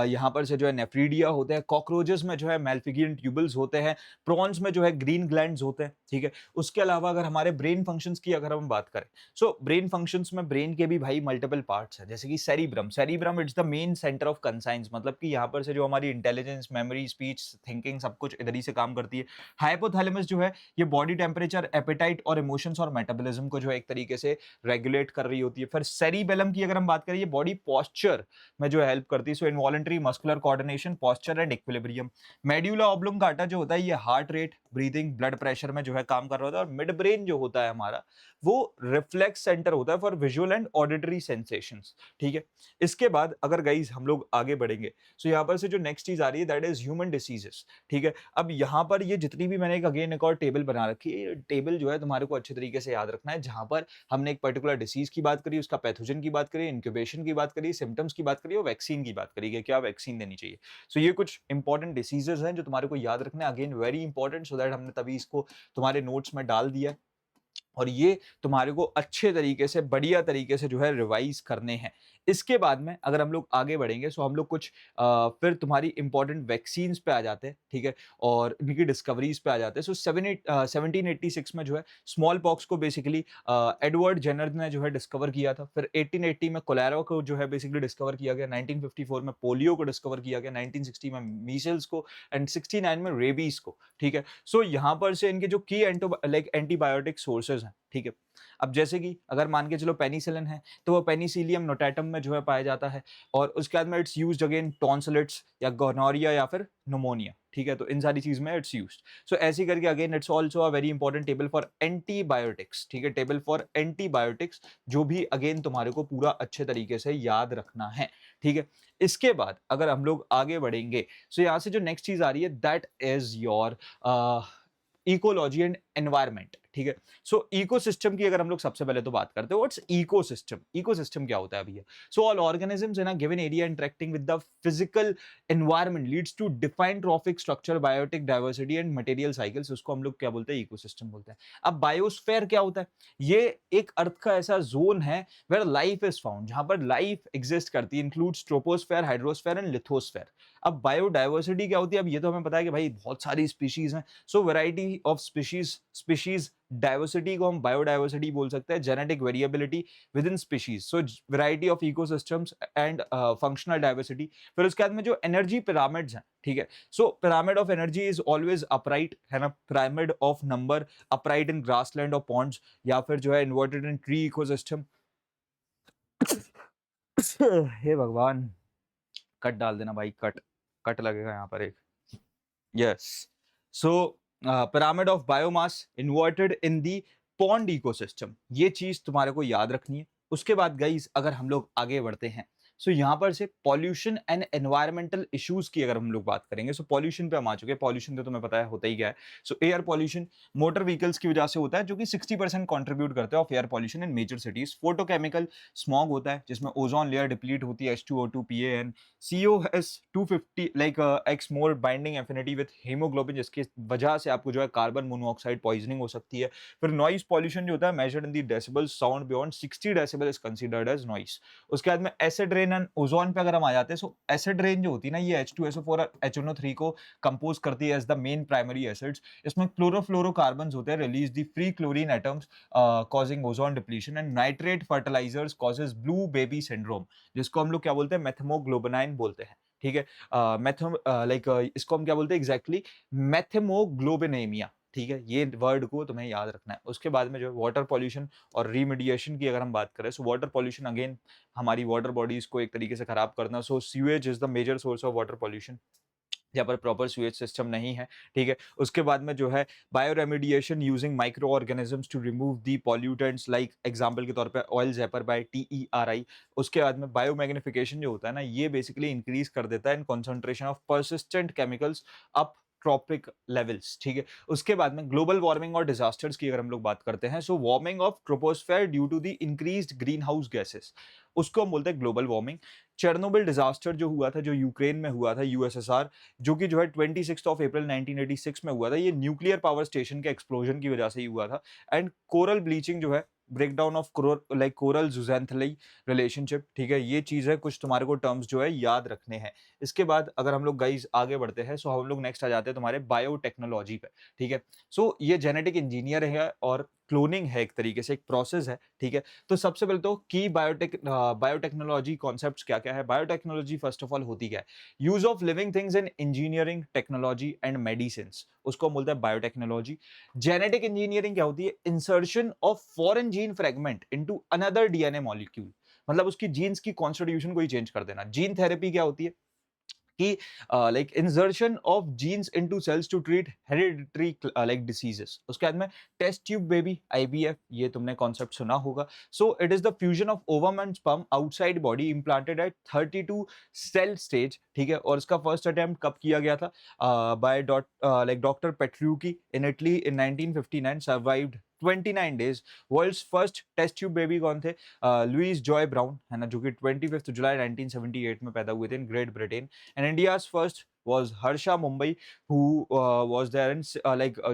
यहाँ पर से जो है नेफ्रीडिया होते हैं। कॉकरोचेस में जो है मेल्फिगियन ट्यूबल्स होते हैं। प्रॉन्स में जो है ग्रीन ग्लैंड्स होते हैं, ठीक है। उसके अलावा अगर हमारे ब्रेन फंक्शंस की अगर हम बात करें, सो ब्रेन फंक्शंस में ब्रेन के भी भाई मल्टीपल पार्ट्स हैं, जैसे कि cerebrum. Cerebrum it's the main centre of conscience, मतलब कि यहाँ पर से जो हमारी इंटेलिजेंस, मेमोरी, स्पीच, थिंकिंग सब कुछ इधर ही से काम करती है। हाइपोथैलेमस जो है ये बॉडी टेम्परेचर, एपेटाइट और इमोशंस और मेटाबॉलिज्म को जो है एक तरीके से रेगुलेट कर रही होती है। फिर सेरिबेलम की अगर हम बात करें, ये बॉडी पॉस्चर में जो हेल्प करती है, so involuntary muscular coordination, posture and equilibrium. Medulla oblongata जो होता है ये heart rate, breathing, blood pressure में जो है काम कर रहा होता है। और मिड ब्रेन जो होता है हमारा, वो रिफ्लेक्स सेंटर होता है for visual and auditory sensations, ठीक है। इसके बाद अगर गाइस हम लोग आगे बढ़ेंगे, सो यहाँ पर से जो नेक्स्ट चीज आ रही है दैट इज ह्यूमन डिसीजेस, ठीक है। अब यहाँ पर ये जितनी भी मैंने एक और टेबल बना रखी है, टेबल जो है तुम्हारे को अच्छे तरीके से याद रखना है, जहां पर हमने एक पर्टिकुलर डिसीज की बात करी, उसका पैथोजन की बात करी, इंक्यूबेशन की बात करी, सिम्टम्स की बात करी, और वैक्सीन की बात करी कि क्या वैक्सीन देनी चाहिए। सो ये कुछ इंपॉर्टेंट डिसीजेस हैं जो तुम्हारे को याद रखना है, again very important, so that हमने तभी इसको तुम्हारे नोट्स में डाल दिया, और ये तुम्हारे को अच्छे तरीके से, बढ़िया तरीके से जो है रिवाइज करने हैं। इसके बाद में अगर हम लोग आगे बढ़ेंगे, सो हम लोग कुछ फिर तुम्हारी इंपॉर्टेंट वैक्सीन्स पे आ जाते हैं, ठीक है, और इनकी डिस्कवरीज पे आ जाते हैं। सो 1786 में जो है स्मॉल पॉक्स को बेसिकली एडवर्ड जेनर ने जो है डिस्कवर किया था। फिर 1880 में कोलेरा को जो है बेसिकली डिस्कवर किया गया। 1954 में पोलियो को डिस्कवर किया गया। 1960 में मीजल्स को, एंड 69 में रेबीज को, ठीक है। सो यहाँ पर से इनके जो की एंटीबायोटिक सोर्सेज हैं, ठीक है। अब जैसे कि अगर मान के चलो पेनिसिलिन है, तो वो पेनिसिलियम नोटाटम में जो है पाया जाता है, और उसके बाद में इट्स यूज्ड अगेन टॉन्सिलिट्स या गोनोरिया या फिर निमोनिया, ठीक है। तो इन सारी चीज में इट्स यूज्ड। सो ऐसी करके again it's also a very important table for antibiotics, ठीक है, टेबल फॉर एंटीबायोटिक्स, जो भी अगेन तुम्हारे को पूरा अच्छे तरीके से याद रखना है, ठीक है। इसके बाद अगर हम लोग आगे बढ़ेंगे, सो यहाँ से जो नेक्स्ट चीज आ रही है that is your ecology and environment, ठीक है। सो इकोसिस्टम की अगर हम लोग सबसे पहले तो बात करते हैं, व्हाट्स इकोसिस्टम? इकोसिस्टम क्या होता है भैया? So all organisms in a given area interacting with the physical environment leads to defined trophic structure, biotic diversity and material cycles, उसको हम लोग क्या बोलते हैं? इकोसिस्टम बोलते हैं। अब बायोस्फीयर क्या होता है? ये एक अर्थ का ऐसा जोन है वेयर लाइफ इज फाउंड, जहां पर लाइफ एग्जिस्ट करती है, includes troposphere, hydrosphere and lithosphere. अब बायोडाइवर्सिटी क्या होती है? अब ये तो हमें पता है कि भाई बहुत सारी स्पीशीज हैं, सो वैरायटी ऑफ स्पीशीज डाइवर्सिटी को हम बायोडाइवर्सिटी बोल सकते हैं, genetic variability with in species, so variety of ecosystems and functional diversity. फिर उसके बाद में जो एनर्जी पिरामिड्स हैं, ठीक है, so pyramid of energy is always upright, है ना, pyramid of number upright in grassland और पॉन्ड्स, या फिर जो है इन्वर्टेड इन ट्री इकोसिस्टम। हे भगवान, कट डाल देना भाई, कट कट लगेगा यहाँ पर एक। Yes, so pyramid of biomass inverted in the pond ecosystem, ये चीज तुम्हारे को याद रखनी है। उसके बाद गाइस अगर हम लोग आगे बढ़ते हैं, सो यहाँ पर से पॉल्यूशन एंड एनवायरमेंटल इश्यूज की अगर हम लोग बात करेंगे, सो पॉल्यूशन पे हम आ चुके हैं। पॉल्यूशन तो तुम्हें पता है होता ही क्या है। सो एयर पॉल्यूशन मोटर व्हीकल्स की वजह से होता है, जो कि 60% कंट्रीब्यूट करते हैं of air pollution in major cities. Photochemical smog होता है, जिसमें ओजोन लेयर डिप्लीट होती है, H2O2 PAN, COS 250 like x more binding affinity with haemoglobin, जिसकी वजह से आपको जो है कार्बन मोनोऑक्साइड पॉइजनिंग हो सकती है। फिर नॉइज पॉल्यूशन जो होता है, measured in the decibel, sound beyond 60 decibel is considered as noise. उसके बाद में एसिड रेन एंड ओजोन पे अगर हम आ जाते हैं, सो एसिड रेन जो होती है ना, ये H2SO4 और HNO3 को कंपोज करती है as the main primary acids. इसमें क्लोरोफ्लोरोकार्बन्स होते हैं, release the free chlorine atoms causing ozone depletion. And nitrate fertilisers causes blue baby syndrome, जिसको हम लोग क्या बोलते हैं? मेथमोग्लोबिनाइन बोलते हैं, ठीक है। इसको हम क्या बोलते हैं एग्जैक्टली? मेथेमोग्लोबिनेमिया, ठीक है। ये वर्ड को तुम्हें याद रखना है। उसके बाद में जो है वाटर पॉल्यूशन और रीमीडिएशन की अगर हम बात करें, सो वाटर पॉल्यूशन अगेन हमारी वाटर बॉडीज को एक तरीके से खराब करना। So sewage is the major source of water pollution, जहाँ पर प्रॉपर सीवेज सिस्टम नहीं है, ठीक है। उसके बाद में जो है bioremediation using microorganisms to remove the pollutants, like example के तौर पे ऑयल जेपर बाय TERI। उसके बाद में बायो मैग्निफिकेशन जो होता है ना, ये बेसिकली इंक्रीज कर देता है in concentration of persistent chemicals up trophic levels, ठीक है। उसके बाद में ग्लोबल वार्मिंग और डिजास्टर्स की अगर हम लोग बात करते हैं, so warming of troposphere due to the increased greenhouse gases, उसको हम बोलते हैं ग्लोबल वार्मिंग। चेर्नोबिल डिजास्टर जो हुआ था, जो यूक्रेन में हुआ था, USSR, जो कि जो है 26 अप्रैल 1986 में हुआ था, ये न्यूक्लियर पावर स्टेशन के एक्सप्लोजन की वजह से ही हुआ था। एंड कोरल ब्लीचिंग जो है, ब्रेकडाउन ऑफ कोरल जुजैंथली रिलेशनशिप, ठीक है। ये चीज है, कुछ तुम्हारे को टर्म्स जो है याद रखने हैं। इसके बाद अगर हम लोग गाइज आगे बढ़ते हैं, सो हम लोग नेक्स्ट आ जाते हैं तुम्हारे बायोटेक्नोलॉजी पे, ठीक है। सो ये जेनेटिक इंजीनियर है और क्लोनिंग है, एक तरीके से एक प्रोसेस है, ठीक है। तो सबसे पहले तो की बायोटेक्नोलॉजी कॉन्सेप्ट्स क्या क्या है? बायोटेक्नोलॉजी फर्स्ट ऑफ ऑल होती क्या है? Use of living things in engineering, technology and medicine, उसको हम बोलते हैं बायोटेक्नोलॉजी। जेनेटिक इंजीनियरिंग क्या होती है? Insertion of foreign gene fragment into another DNA molecule, मतलब उसकी जीन्स की कॉन्स्टिट्यूशन को ही चेंज कर देना। जीन थेरेपी क्या होती है? कि like insertion of genes into cells to treat hereditary like diseases. उसके बाद में टेस्ट ट्यूब बेबी, IVF, ये तुमने कॉन्सेप्ट सुना होगा। So it is the fusion of ovum and sperm outside body implanted at 32 cell stage, ठीक है। और इसका फर्स्ट अटेम्प्ट कब किया गया था? By doctor Petrucci in Italy in 1959, survived 29 days. World's first test tube baby कौन थे? लुइस जॉय ब्राउन, है ना, जो कि 25 जुलाई 1978 में पैदा हुए थे in great Britain. And India's first was Harsha Mumbai, who was there in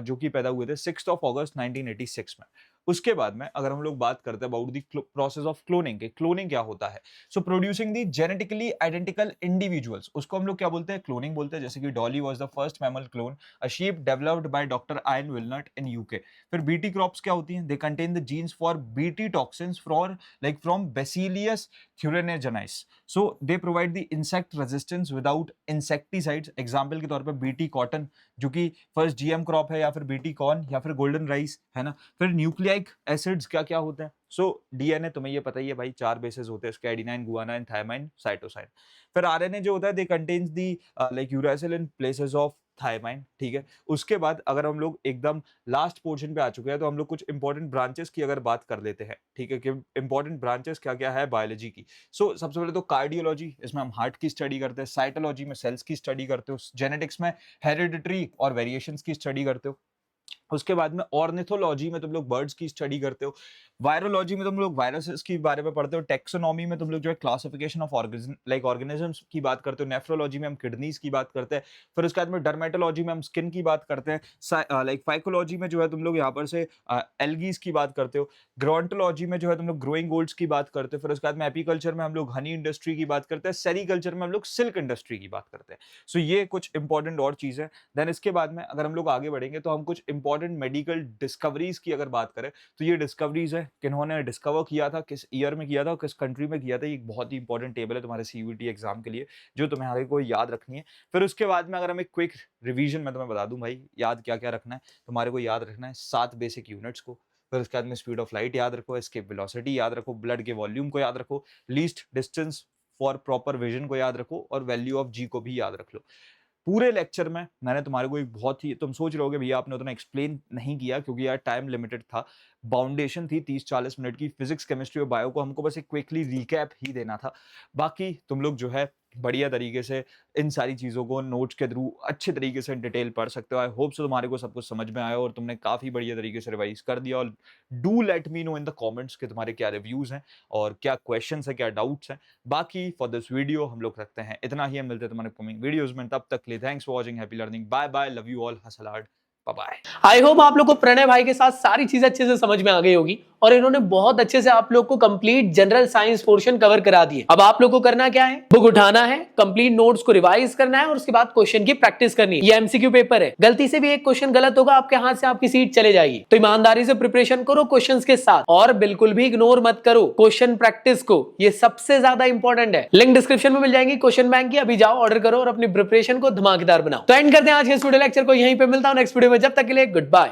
जो कि पैदा हुए थे 6 अगस्त 1986 में। उसके बाद में अगर हम लोग बात करते हैं about the process of cloning के, क्लोनिंग क्या होता है? सो प्रोड्यूसिंग दी जेनेटिकली आइडेंटिकल इंडिविजुअल्स, उसको हम लोग क्या बोलते हैं? क्लोनिंग बोलते हैं। जैसे कि Dolly was the first mammal clone, a sheep developed by doctor Ian Wilmut in UK। फिर BT क्रॉप्स क्या होती हैं? They contain the genes for BT toxins from Bacillus thuringiensis, so they provide the insect resistance without insecticides। Example के तौर पर BT cotton, जो कि first GM crop है, या फिर BT कॉर्न, या फिर गोल्डन राइस, है ना। फिर न्यूक्लियाइक एसिड्स क्या क्या होते हैं? सो DNA तुम्हें ये पता ही है भाई, 4 बेसेस होते हैं इसके, एडिनाइन, गुआनाइन, थायमाइन, साइटोसाइन। फिर RNA जो होता है, they contains the like uracil in places of thymine, ठीक है। उसके बाद अगर हम लोग एकदम लास्ट पोर्शन पे आ चुके हैं, तो हम लोग कुछ इंपॉर्टेंट ब्रांचेस की अगर बात कर लेते हैं, ठीक है, कि इंपॉर्टेंट ब्रांचेस क्या क्या है बायोलॉजी की। सो सबसे पहले तो कार्डियोलॉजी, इसमें हम हार्ट की स्टडी करते हैं। साइटोलॉजी में सेल्स की स्टडी करते हो। जेनेटिक्स में हेरिडिटरी और वेरिएशंस की स्टडी करते हो। उसके बाद में ऑर्निथोलॉजी में तुम लोग बर्ड्स की स्टडी करते हो, वायरोलॉजी में तुम लोग वायरसेस के बारे में पढ़ते हो, टेक्सोनॉमी में तुम लोग जो है क्लासिफिकेशन ऑफ ऑर्गेनिजम्स की बात करते हो, नेफ्रोलॉजी में हम किडनीज की बात करते हैं, फिर उसके बाद में डर्मेटोलॉजी में हम स्किन की बात करते हैं, लाइक फाइकोलॉजी में जो है तुम लोग यहाँ पर से एल्गीज की बात करते हो, ग्रोंटोलॉजी में जो है तुम लोग ग्रोइंग गोल्ड्स की बात करते हो, फिर उसके बाद में एपीकल्चर में हम लोग हनी इंडस्ट्री की बात करते हैं, सेरीकल्चर में हम लोग सिल्क इंडस्ट्री की बात करते हैं। सो ये कुछ इंपॉर्टेंट और चीजें। देन इसके बाद में अगर हम लोग आगे बढ़ेंगे तो हम कुछ इंपॉर्टेंट मेडिकल डिस्कवरीज की अगर बात करें तो ये डिस्कवरीज है, किन्होंने डिस्कवर किया था, किस ईयर में किया था, किस कंट्री में किया था। ये एक बहुत ही इंपॉर्टेंट टेबल है तुम्हारे सीयूईटी एग्जाम के लिए जो तुम्हारे को याद रखनी है। फिर उसके बाद में अगर हम एक क्विक रिवीजन में तुम्हें बता दूं भाई याद क्या क्या रखना है, तुम्हारे को याद रखना है 7 बेसिक यूनिट्स को, फिर उसके बाद में स्पीड ऑफ लाइट याद रखो, एस्केप वेलोसिटी याद रखो, ब्लड के वॉल्यूम को याद रखो, least distance for proper vision को याद रखो और वैल्यू ऑफ जी को भी याद रख लो। पूरे लेक्चर में मैंने तुम्हारे को एक बहुत ही, तुम सोच रहे होगे भैया आपने उतना एक्सप्लेन नहीं किया क्योंकि यार टाइम लिमिटेड था, बाउंडेशन थी 30-40 मिनट की, फिजिक्स केमिस्ट्री और बायो को हमको बस एक क्विकली रिकैप ही देना था। बाकी तुम लोग जो है बढ़िया तरीके से इन सारी चीज़ों को नोट्स के थ्रू अच्छे तरीके से डिटेल पढ़ सकते हो। आई होप सो तुम्हारे को सब कुछ समझ में आया और तुमने काफ़ी बढ़िया तरीके से रिवाइज कर दिया। और do let me know in the comments कि तुम्हारे क्या रिव्यूज़ हैं और क्या क्वेश्चंस हैं, क्या डाउट्स हैं। बाकी फॉर दिस वीडियो हम लोग रखते हैं इतना ही, हम मिलते हैं तुम्हारे कमिंग वीडियोज़ में। तब तक के लिए thanks for watching, happy learning, bye bye, love you all, hustle hard, bye bye. I hope आप लोग को प्रणय भाई के साथ सारी चीजें अच्छे से समझ में आ गई होगी और इन्होंने बहुत अच्छे से आप लोग को complete general science portion cover करा दिए। अब आप लोग को करना क्या है, बुक उठाना है, कंप्लीट नोट्स को रिवाइज करना है और उसके बाद क्वेश्चन की प्रैक्टिस करनी है। ये एमसीक्यू पेपर है, गलती से भी एक क्वेश्चन गलत होगा आपके हाथ से आपकी सीट चले जाएगी। तो ईमानदारी से प्रिपरेशन करो क्वेश्चंस के साथ और बिल्कुल भी इग्नोर मत करो क्वेश्चन प्रैक्टिस को, ये सबसे ज्यादा इंपॉर्टेंट है। लिंक डिस्क्रिप्शन में मिल जाएगी क्वेश्चन बैंक की, अभी जाओ ऑर्डर करो और अपनी प्रिपरेशन को धमाकेदार बनाओ। तो एंड करते हैं आज के स्टूडियो लेक्चर को यहीं पे, मिलता हूं नेक्स्ट वीडियो में, जब तक के लिए गुड बाय।